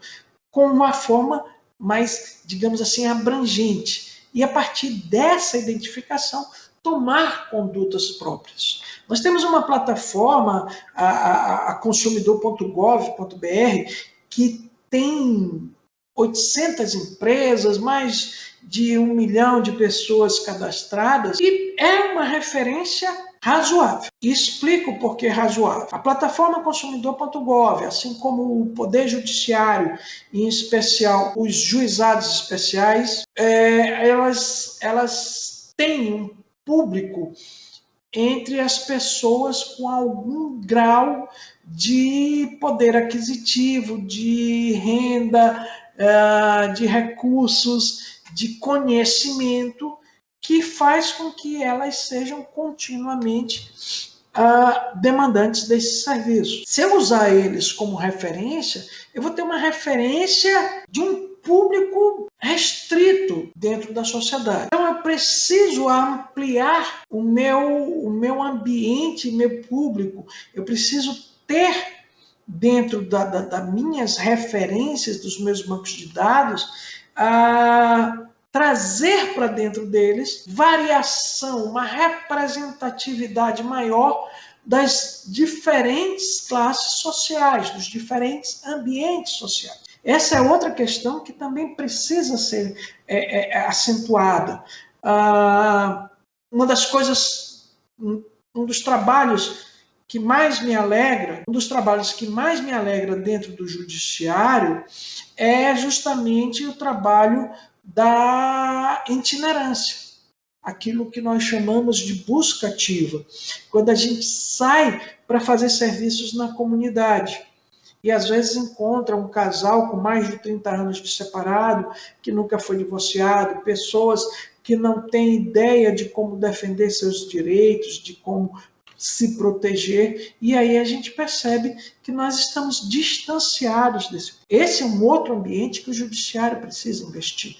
com uma forma mais, digamos assim, abrangente. E a partir dessa identificação, tomar condutas próprias. Nós temos uma plataforma, a consumidor.gov.br, que tem 800 empresas, mais de 1 milhão de pessoas cadastradas, e é uma referência razoável. E explico por que razoável. A plataforma consumidor.gov, assim como o Poder Judiciário, em especial os juizados especiais, elas têm um público entre as pessoas com algum grau de poder aquisitivo, de renda, de recursos, de conhecimento, que faz com que elas sejam continuamente demandantes desse serviço. Se eu usar eles como referência, eu vou ter uma referência de um público restrito dentro da sociedade. Então eu preciso ampliar o meu ambiente, meu público. Eu preciso ter dentro das minhas referências, dos meus bancos de dados, trazer para dentro deles variação, uma representatividade maior das diferentes classes sociais, dos diferentes ambientes sociais. Essa é outra questão que também precisa ser acentuada. Uma das coisas, um dos trabalhos que mais me alegra, um dos trabalhos que mais me alegra dentro do judiciário é justamente o trabalho da itinerância, aquilo que nós chamamos de busca ativa, quando a gente sai para fazer serviços na comunidade. E às vezes encontra um casal com mais de 30 anos de separado, que nunca foi divorciado, pessoas que não têm ideia de como defender seus direitos, de como se proteger, e aí a gente percebe que nós estamos distanciados desse. Esse é um outro ambiente que o judiciário precisa investir.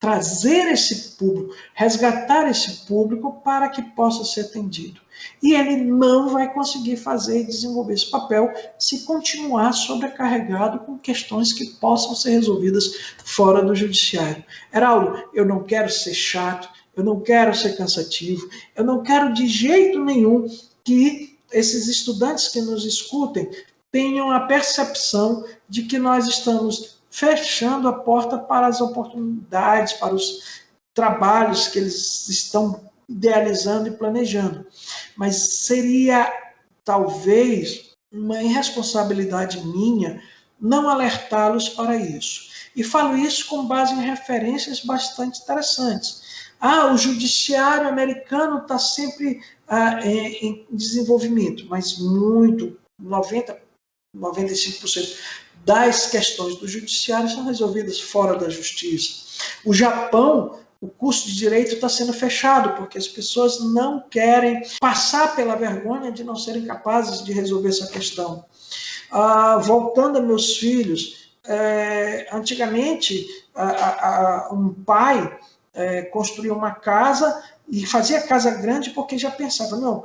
trazer esse público, resgatar esse público para que possa ser atendido. E ele não vai conseguir fazer e desenvolver esse papel se continuar sobrecarregado com questões que possam ser resolvidas fora do judiciário. Heraldo, eu não quero ser chato, eu não quero ser cansativo, eu não quero de jeito nenhum que esses estudantes que nos escutem tenham a percepção de que nós estamos fechando a porta para as oportunidades, para os trabalhos que eles estão idealizando e planejando. Mas seria, talvez, uma irresponsabilidade minha não alertá-los para isso. E falo isso com base em referências bastante interessantes. O judiciário americano está sempre em desenvolvimento, mas 95% das questões do judiciário são resolvidas fora da justiça. O Japão, o curso de direito está sendo fechado, porque as pessoas não querem passar pela vergonha de não serem capazes de resolver essa questão. Voltando a meus filhos, antigamente, um pai construía uma casa e fazia casa grande porque já pensava, não,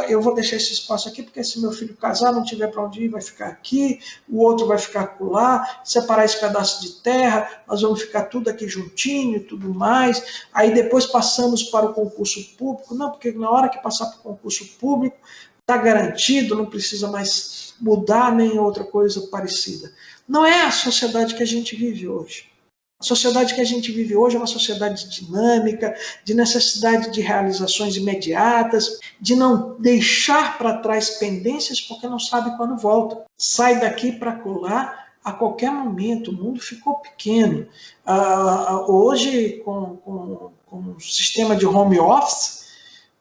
eu vou deixar esse espaço aqui porque se meu filho casar, não tiver para onde ir, vai ficar aqui, o outro vai ficar lá, separar esse pedaço de terra, nós vamos ficar tudo aqui juntinho e tudo mais. Aí depois passamos para o concurso público, não, porque na hora que passar para o concurso público, está garantido, não precisa mais mudar nem outra coisa parecida. Não é a sociedade que a gente vive hoje. A sociedade que a gente vive hoje é uma sociedade dinâmica, de necessidade de realizações imediatas, de não deixar para trás pendências porque não sabe quando volta. Sai daqui para colar a qualquer momento, o mundo ficou pequeno. Hoje, com o sistema de home office,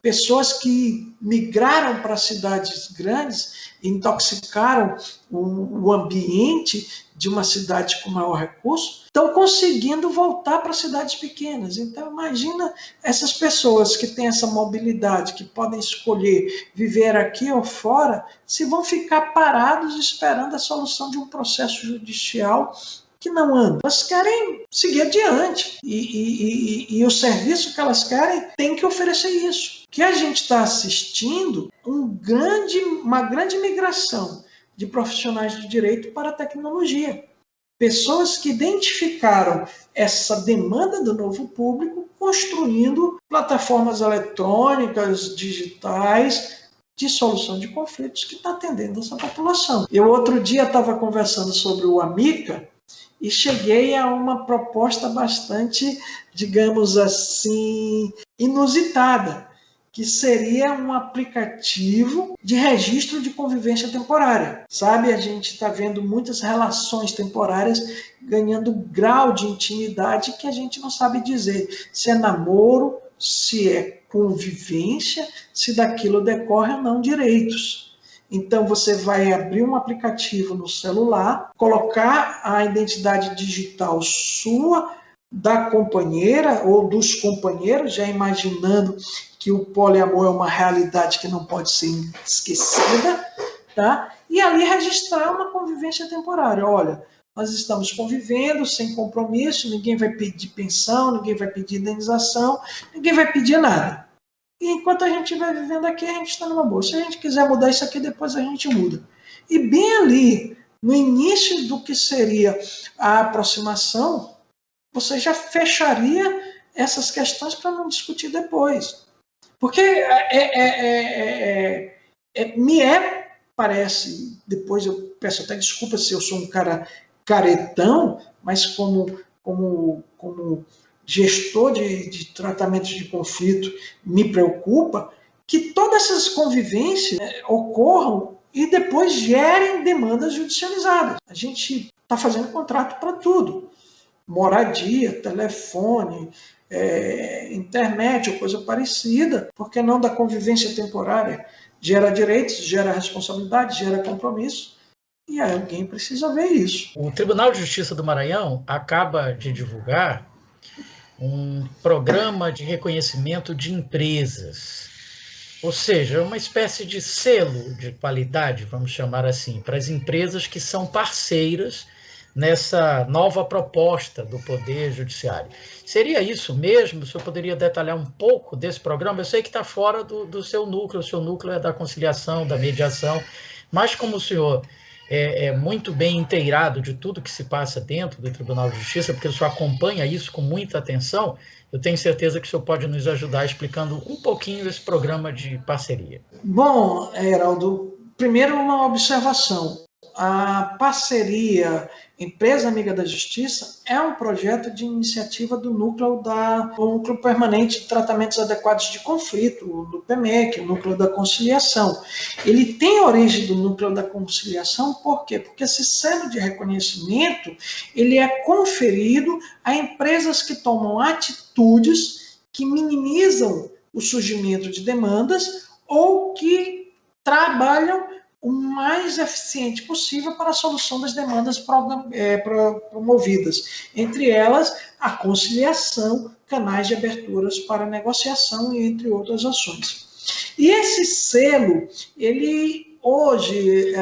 pessoas que migraram para cidades grandes, intoxicaram o ambiente de uma cidade com maior recurso, estão conseguindo voltar para cidades pequenas. Então, imagina essas pessoas que têm essa mobilidade, que podem escolher viver aqui ou fora, se vão ficar parados esperando a solução de um processo judicial que não anda. Elas querem seguir adiante. E o serviço que elas querem tem que oferecer isso. O que a gente está assistindo, uma grande migração de profissionais de direito para a tecnologia. Pessoas que identificaram essa demanda do novo público, construindo plataformas eletrônicas, digitais, de solução de conflitos que está atendendo essa população. Eu outro dia estava conversando sobre o Amica e cheguei a uma proposta bastante, digamos assim, inusitada, que seria um aplicativo de registro de convivência temporária. Sabe, a gente está vendo muitas relações temporárias ganhando grau de intimidade que a gente não sabe dizer se é namoro, se é convivência, se daquilo decorre ou não direitos. Então, você vai abrir um aplicativo no celular, colocar a identidade digital sua, da companheira ou dos companheiros, já imaginando que o poliamor é uma realidade que não pode ser esquecida, tá? E ali registrar uma convivência temporária. Olha, nós estamos convivendo sem compromisso, ninguém vai pedir pensão, ninguém vai pedir indenização, ninguém vai pedir nada. E enquanto a gente vai vivendo aqui, a gente está numa boa. Se a gente quiser mudar isso aqui, depois a gente muda. E bem ali, no início do que seria a aproximação, você já fecharia essas questões para não discutir depois. Porque parece, depois eu peço até desculpa se eu sou um cara caretão, mas como gestor de tratamento de conflito, me preocupa que todas essas convivências ocorram e depois gerem demandas judicializadas. A gente está fazendo contrato para tudo. Moradia, telefone, internet ou coisa parecida, porque não da convivência temporária? Gera direitos, gera responsabilidade, gera compromisso, e aí alguém precisa ver isso. O Tribunal de Justiça do Maranhão acaba de divulgar um programa de reconhecimento de empresas, ou seja, uma espécie de selo de qualidade, vamos chamar assim, para as empresas que são parceiras nessa nova proposta do Poder Judiciário. Seria isso mesmo? O senhor poderia detalhar um pouco desse programa? Eu sei que está fora do seu núcleo é da conciliação, da mediação, mas como o senhor é muito bem inteirado de tudo que se passa dentro do Tribunal de Justiça, porque o senhor acompanha isso com muita atenção, eu tenho certeza que o senhor pode nos ajudar explicando um pouquinho esse programa de parceria. Bom, Heraldo, primeiro uma observação. A parceria Empresa Amiga da Justiça é um projeto de iniciativa do Núcleo Permanente de Tratamentos Adequados de Conflito, do PMEC, o Núcleo da Conciliação. Ele tem origem do Núcleo da Conciliação, por quê? Porque esse selo de reconhecimento ele é conferido a empresas que tomam atitudes que minimizam o surgimento de demandas ou que trabalham o mais eficiente possível para a solução das demandas promovidas. Entre elas, a conciliação, canais de aberturas para negociação, entre outras ações. E esse selo, ele hoje,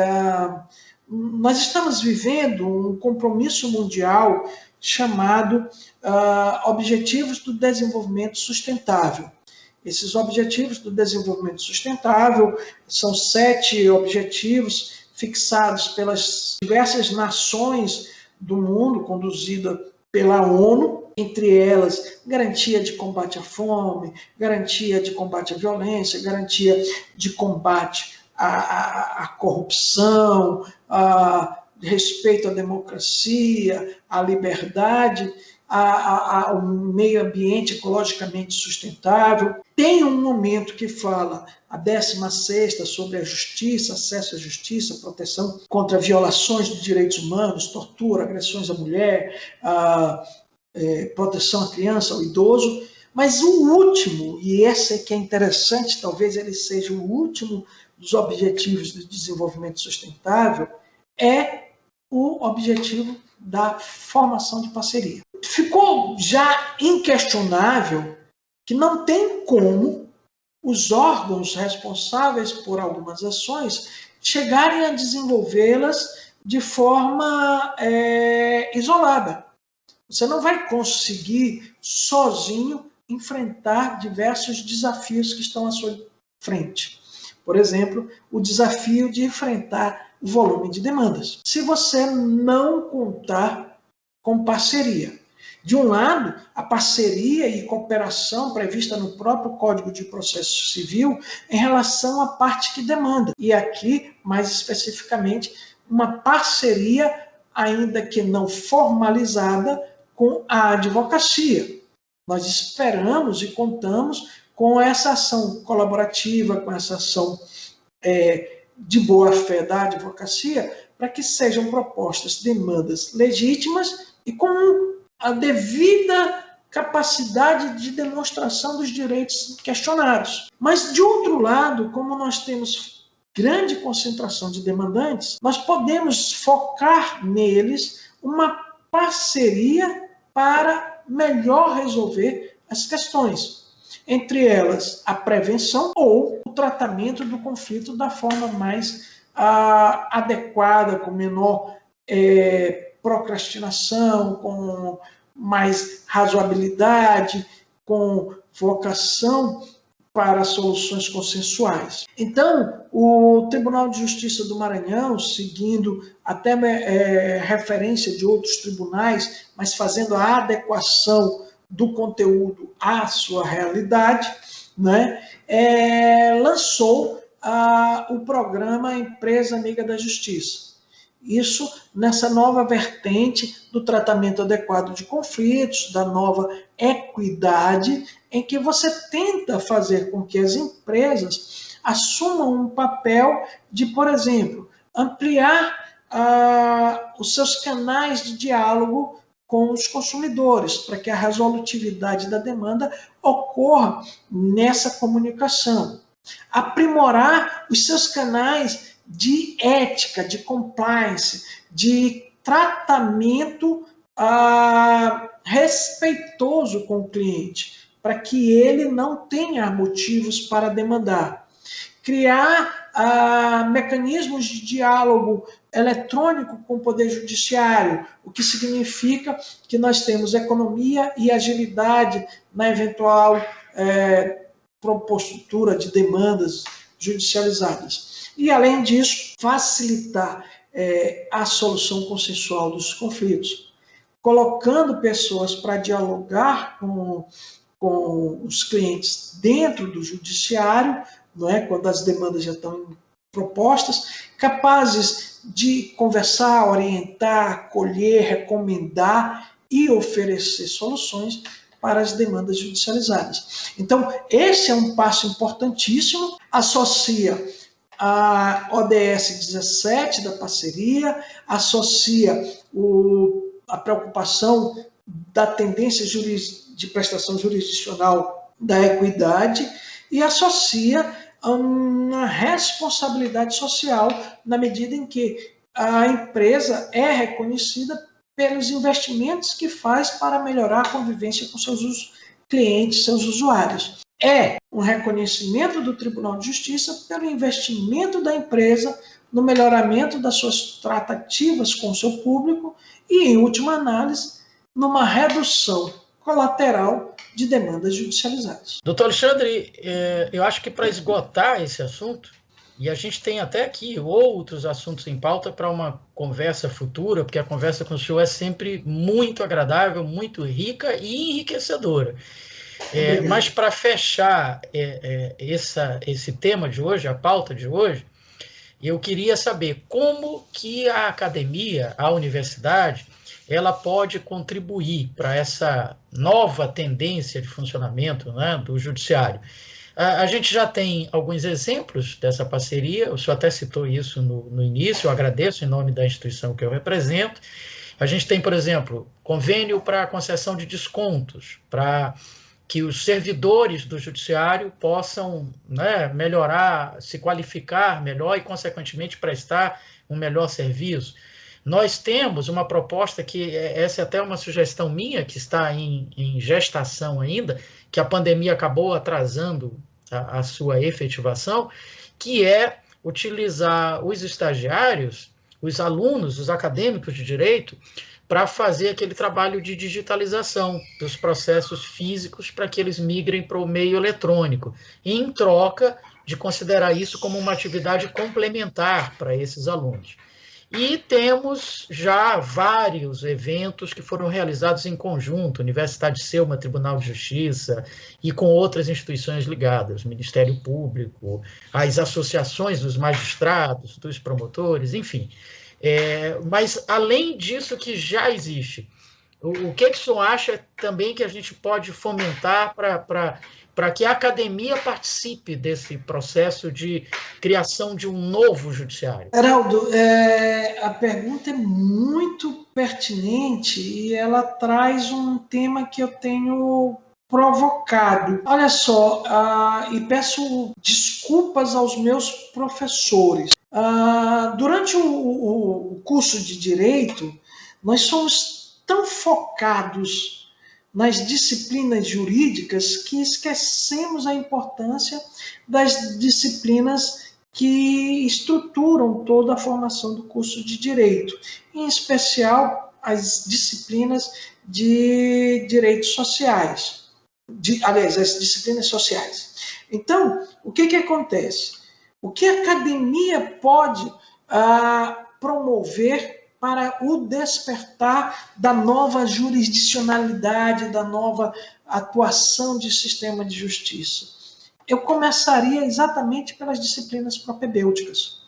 nós estamos vivendo um compromisso mundial chamado Objetivos do Desenvolvimento Sustentável. Esses objetivos do desenvolvimento sustentável são 7 objetivos fixados pelas diversas nações do mundo, conduzida pela ONU, entre elas garantia de combate à fome, garantia de combate à violência, garantia de combate à corrupção, respeito à democracia, à liberdade, ao meio ambiente ecologicamente sustentável. Tem um momento que fala, a 16ª, sobre a justiça, acesso à justiça, proteção contra violações de direitos humanos, tortura, agressões à mulher, proteção à criança, ao idoso. Mas o último, e esse é que é interessante, talvez ele seja o último dos objetivos do desenvolvimento sustentável, é o objetivo da formação de parceria. Ficou já inquestionável que não tem como os órgãos responsáveis por algumas ações chegarem a desenvolvê-las de forma isolada. Você não vai conseguir sozinho enfrentar diversos desafios que estão à sua frente. Por exemplo, o desafio de enfrentar o volume de demandas. Se você não contar com parceria. De um lado, a parceria e cooperação prevista no próprio Código de Processo Civil em relação à parte que demanda. E aqui, mais especificamente, uma parceria, ainda que não formalizada, com a advocacia. Nós esperamos e contamos com essa ação colaborativa, com essa ação de boa-fé da advocacia, para que sejam propostas demandas legítimas e com a devida capacidade de demonstração dos direitos questionados. Mas, de outro lado, como nós temos grande concentração de demandantes, nós podemos focar neles uma parceria para melhor resolver as questões. Entre elas, a prevenção ou o tratamento do conflito da forma mais adequada, com menor procrastinação, com mais razoabilidade, com vocação para soluções consensuais. Então, o Tribunal de Justiça do Maranhão, seguindo até referência de outros tribunais, mas fazendo a adequação do conteúdo à sua realidade, né, lançou o programa Empresa Amiga da Justiça. Isso nessa nova vertente do tratamento adequado de conflitos, da nova equidade, em que você tenta fazer com que as empresas assumam um papel de, por exemplo, ampliar os seus canais de diálogo com os consumidores, para que a resolutividade da demanda ocorra nessa comunicação. Aprimorar os seus canais de ética, de compliance, de tratamento respeitoso com o cliente, para que ele não tenha motivos para demandar. criar mecanismos de diálogo eletrônico com o Poder Judiciário, o que significa que nós temos economia e agilidade na eventual propositura de demandas judicializadas. E, além disso, facilitar a solução consensual dos conflitos, colocando pessoas para dialogar com os clientes dentro do judiciário, não é? Quando as demandas já estão propostas, capazes de conversar, orientar, acolher, recomendar e oferecer soluções para as demandas judicializadas. Então, esse é um passo importantíssimo, associa a ODS 17 da parceria, associa a preocupação da tendência de prestação jurisdicional da equidade e associa a uma responsabilidade social na medida em que a empresa é reconhecida pelos investimentos que faz para melhorar a convivência com seus clientes, seus usuários. É um reconhecimento do Tribunal de Justiça pelo investimento da empresa no melhoramento das suas tratativas com o seu público e, em última análise, numa redução colateral de demandas judicializadas. Doutor Alexandre, eu acho que para esgotar esse assunto, e a gente tem até aqui outros assuntos em pauta para uma conversa futura, porque a conversa com o senhor é sempre muito agradável, muito rica e enriquecedora. Mas para fechar esse tema de hoje, a pauta de hoje, eu queria saber como que a academia, a universidade, ela pode contribuir para essa nova tendência de funcionamento, né, do judiciário. A gente já tem alguns exemplos dessa parceria, o senhor até citou isso no início, eu agradeço em nome da instituição que eu represento. A gente tem, por exemplo, convênio para concessão de descontos, para que os servidores do judiciário possam, né, melhorar, se qualificar melhor e, consequentemente, prestar um melhor serviço. Nós temos uma proposta que, essa é até uma sugestão minha, que está em gestação ainda, que a pandemia acabou atrasando a sua efetivação, que é utilizar os estagiários, os alunos, os acadêmicos de direito, para fazer aquele trabalho de digitalização dos processos físicos para que eles migrem para o meio eletrônico, em troca de considerar isso como uma atividade complementar para esses alunos. E temos já vários eventos que foram realizados em conjunto, Universidade Selma, Tribunal de Justiça, e com outras instituições ligadas, Ministério Público, as associações dos magistrados, dos promotores, enfim. Mas, além disso que já existe, o que o senhor acha também que a gente pode fomentar para que a academia participe desse processo de criação de um novo judiciário? Heraldo, a pergunta é muito pertinente e ela traz um tema que eu tenho provocado. Olha só, e peço desculpas aos meus professores. Durante o curso de Direito, nós somos tão focados nas disciplinas jurídicas que esquecemos a importância das disciplinas que estruturam toda a formação do curso de Direito, em especial as disciplinas de direitos sociais, as disciplinas sociais. Então, o que acontece? O que a academia pode promover para o despertar da nova jurisdicionalidade, da nova atuação de sistema de justiça? Eu começaria exatamente pelas disciplinas propedêuticas.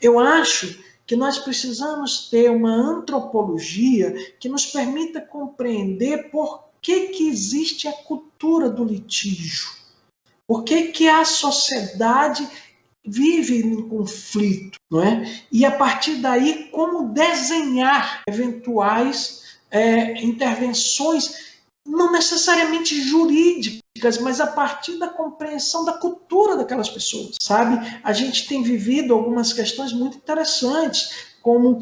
Eu acho que nós precisamos ter uma antropologia que nos permita compreender por que existe a cultura do litígio, por que a sociedade vive em conflito, não é? E a partir daí, como desenhar eventuais intervenções, não necessariamente jurídicas, mas a partir da compreensão da cultura daquelas pessoas, sabe? A gente tem vivido algumas questões muito interessantes, como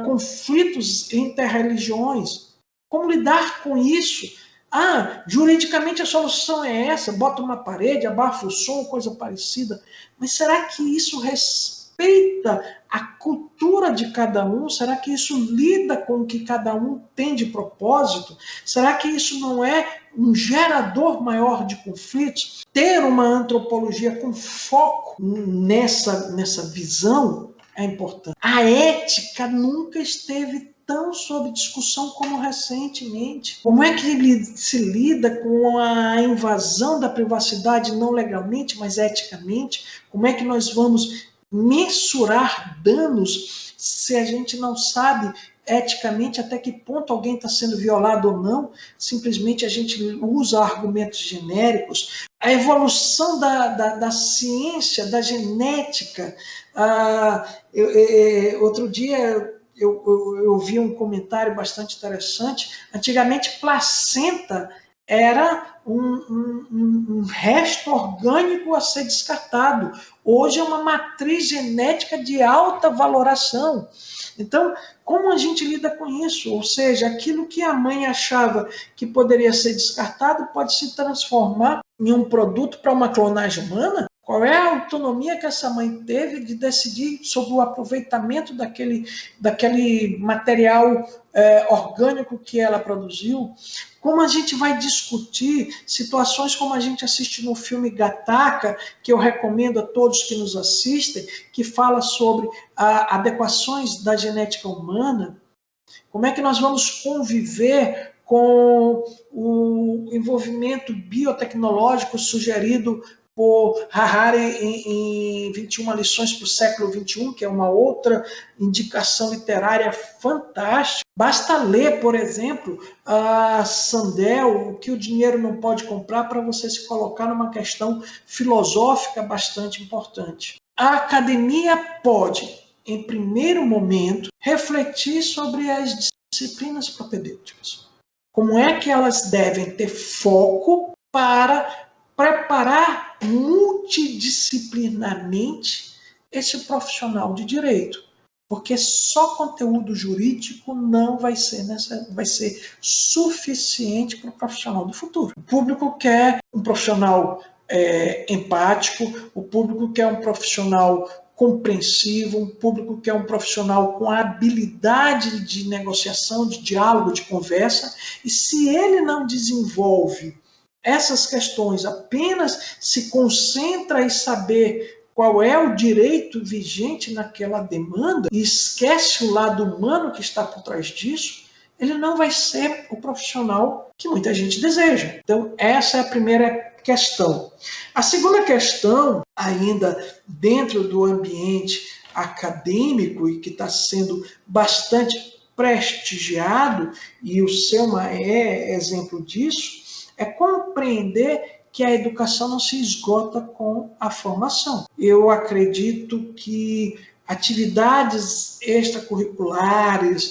conflitos entre religiões. Como lidar com isso Ah, juridicamente a solução é essa, bota uma parede, abafa o som, coisa parecida. Mas será que isso respeita a cultura de cada um? Será que isso lida com o que cada um tem de propósito? Será que isso não é um gerador maior de conflitos? Ter uma antropologia com foco nessa visão é importante. A ética nunca esteve tão sob discussão como recentemente. Como é que ele se lida com a invasão da privacidade não legalmente, mas eticamente? Como é que nós vamos mensurar danos se a gente não sabe eticamente até que ponto alguém está sendo violado ou não? Simplesmente a gente usa argumentos genéricos. A evolução da ciência, da genética. Outro dia eu vi um comentário bastante interessante. Antigamente, placenta era um resto orgânico a ser descartado. Hoje é uma matriz genética de alta valoração. Então, como a gente lida com isso? Ou seja, aquilo que a mãe achava que poderia ser descartado pode se transformar em um produto para uma clonagem humana? Qual é a autonomia que essa mãe teve de decidir sobre o aproveitamento daquele material orgânico que ela produziu? Como a gente vai discutir situações como a gente assiste no filme Gattaca, que eu recomendo a todos que nos assistem, que fala sobre adequações da genética humana? Como é que nós vamos conviver com o envolvimento biotecnológico sugerido por Harari em 21 lições para o século XXI, que é uma outra indicação literária fantástica. Basta ler, por exemplo, a Sandel, O que o dinheiro não pode comprar, para você se colocar numa questão filosófica bastante importante. A academia pode, em primeiro momento, refletir sobre as disciplinas propedêuticas. Como é que elas devem ter foco para preparar multidisciplinarmente esse profissional de direito. Porque só conteúdo jurídico não vai ser suficiente para o profissional do futuro. O público quer um profissional empático, o público quer um profissional compreensivo, um público que é um profissional com habilidade de negociação, de diálogo, de conversa, e se ele não desenvolve essas questões, apenas se concentra em saber qual é o direito vigente naquela demanda e esquece o lado humano que está por trás disso, ele não vai ser o profissional que muita gente deseja. Então, essa é a primeira questão. A segunda questão, ainda dentro do ambiente acadêmico e que está sendo bastante prestigiado, e o Selma é exemplo disso, é compreender que a educação não se esgota com a formação. Eu acredito que atividades extracurriculares,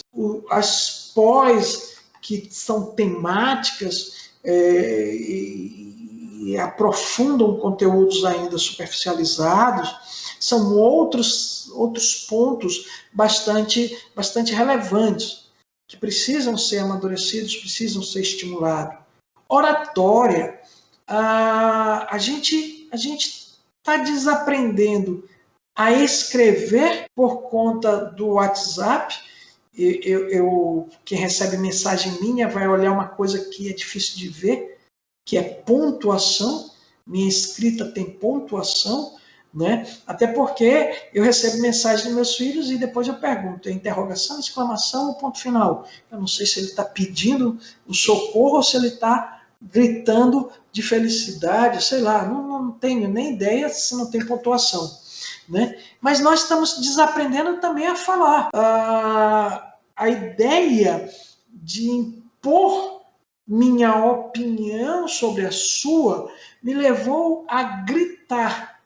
as pós que são temáticas e aprofundam conteúdos ainda superficializados, são outros pontos bastante relevantes, que precisam ser amadurecidos, precisam ser estimulados. Oratória, a gente está desaprendendo a escrever por conta do WhatsApp. Quem recebe mensagem minha vai olhar uma coisa que é difícil de ver, que é pontuação. Minha escrita tem pontuação, né? Até porque eu recebo mensagem dos meus filhos e depois eu pergunto, é interrogação, exclamação ou ponto final? Eu não sei se ele está pedindo um socorro ou se ele está gritando de felicidade, sei lá, não tenho nem ideia se não tem pontuação, né? Mas nós estamos desaprendendo também a falar. A ideia de impor minha opinião sobre a sua me levou a gritar,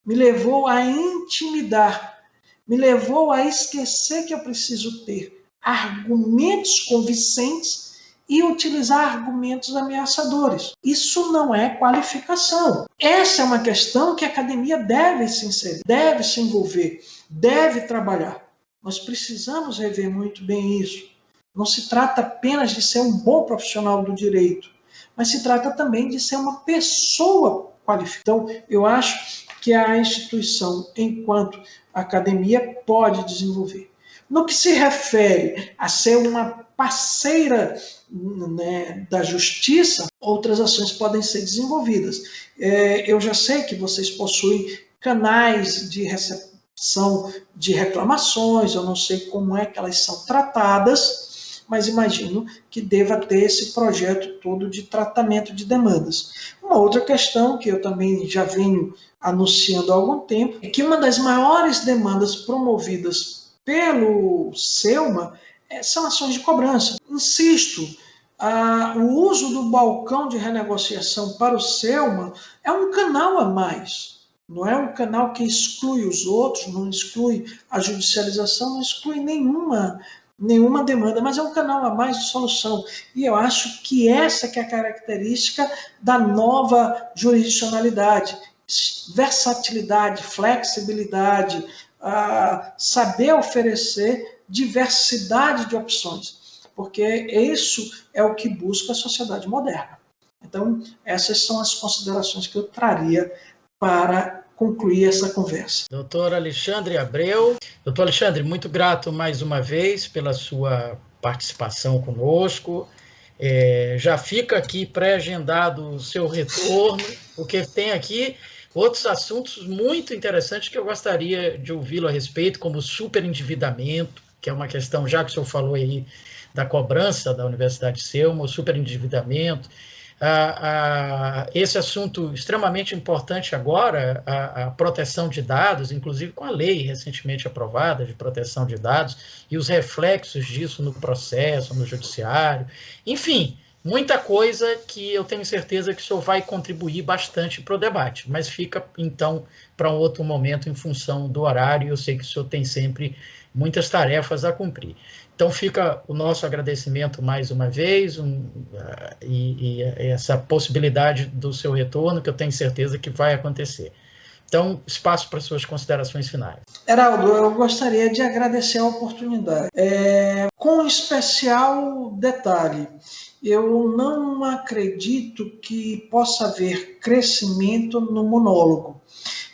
me levou a intimidar, me levou a esquecer que eu preciso ter argumentos convincentes e utilizar argumentos ameaçadores. Isso não é qualificação. Essa é uma questão que a academia deve se inserir, deve se envolver, deve trabalhar. Nós precisamos rever muito bem isso. Não se trata apenas de ser um bom profissional do direito, mas se trata também de ser uma pessoa qualificada. Então, eu acho que a instituição, enquanto academia, pode desenvolver. No que se refere a ser uma parceira, né, da justiça, outras ações podem ser desenvolvidas. Eu já sei que vocês possuem canais de recepção de reclamações, eu não sei como é que elas são tratadas, mas imagino que deva ter esse projeto todo de tratamento de demandas. Uma outra questão que eu também já venho anunciando há algum tempo é que uma das maiores demandas promovidas pelo SELMA são ações de cobrança. Insisto, o uso do balcão de renegociação para o SELMA é um canal a mais. Não é um canal que exclui os outros, não exclui a judicialização, não exclui nenhuma demanda, mas é um canal a mais de solução. E eu acho que essa que é a característica da nova jurisdicionalidade. Versatilidade, flexibilidade, saber oferecer diversidade de opções, porque isso é o que busca a sociedade moderna. Então, essas são as considerações que eu traria para concluir essa conversa. Doutor Alexandre Abreu. Doutor Alexandre, muito grato mais uma vez pela sua participação conosco. Já fica aqui pré-agendado o seu retorno, porque tem aqui outros assuntos muito interessantes que eu gostaria de ouvi-lo a respeito, como o superendividamento, que é uma questão, já que o senhor falou aí da cobrança da Universidade Selma, o superendividamento, esse assunto extremamente importante agora, a proteção de dados, inclusive com a lei recentemente aprovada de proteção de dados e os reflexos disso no processo, no judiciário, enfim, muita coisa que eu tenho certeza que o senhor vai contribuir bastante para o debate, mas fica, então, para um outro momento em função do horário, e eu sei que o senhor tem sempre muitas tarefas a cumprir. Então, fica o nosso agradecimento mais uma vez e essa possibilidade do seu retorno, que eu tenho certeza que vai acontecer. Então, espaço para suas considerações finais. Heraldo, eu gostaria de agradecer a oportunidade. Com especial detalhe, eu não acredito que possa haver crescimento no monólogo.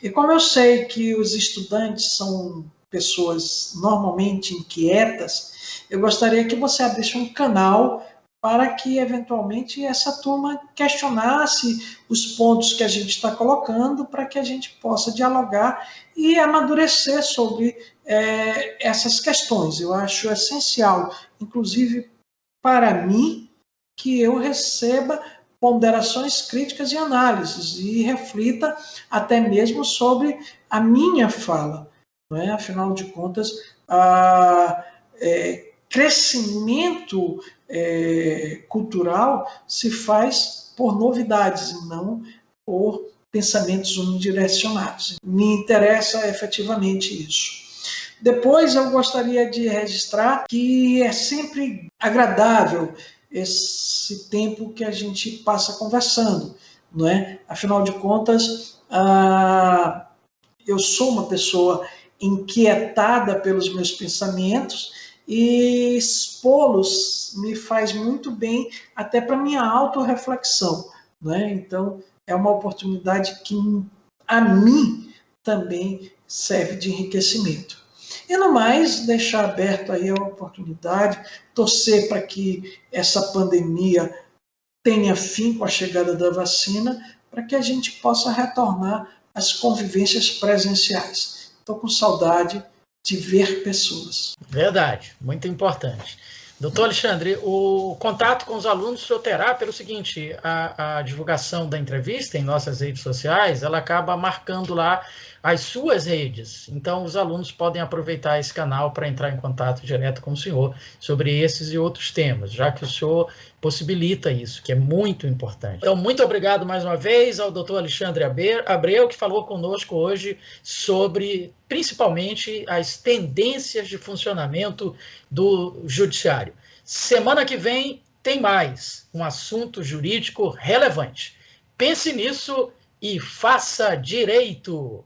E como eu sei que os estudantes são pessoas normalmente inquietas, eu gostaria que você abrisse um canal para que, eventualmente, essa turma questionasse os pontos que a gente está colocando, para que a gente possa dialogar e amadurecer sobre essas questões. Eu acho essencial, inclusive para mim, que eu receba ponderações críticas e análises e reflita até mesmo sobre a minha fala. Não é? Afinal de contas, crescimento cultural se faz por novidades e não por pensamentos unidirecionados. Me interessa efetivamente isso. Depois, eu gostaria de registrar que é sempre agradável esse tempo que a gente passa conversando, não é? Afinal de contas, eu sou uma pessoa inquietada pelos meus pensamentos e expô-los me faz muito bem até para minha autorreflexão, né? Então, é uma oportunidade que a mim também serve de enriquecimento. E no mais, deixar aberto aí a oportunidade, torcer para que essa pandemia tenha fim com a chegada da vacina, para que a gente possa retornar às convivências presenciais. Estou com saudade de ver pessoas. Verdade, muito importante. Doutor Alexandre, o contato com os alunos o senhor terá pelo seguinte, a divulgação da entrevista em nossas redes sociais, ela acaba marcando lá as suas redes. Então, os alunos podem aproveitar esse canal para entrar em contato direto com o senhor sobre esses e outros temas, já que o senhor possibilita isso, que é muito importante. Então, muito obrigado mais uma vez ao doutor Alexandre Abreu, que falou conosco hoje sobre, principalmente, as tendências de funcionamento do judiciário. Semana que vem tem mais um assunto jurídico relevante. Pense nisso e faça direito!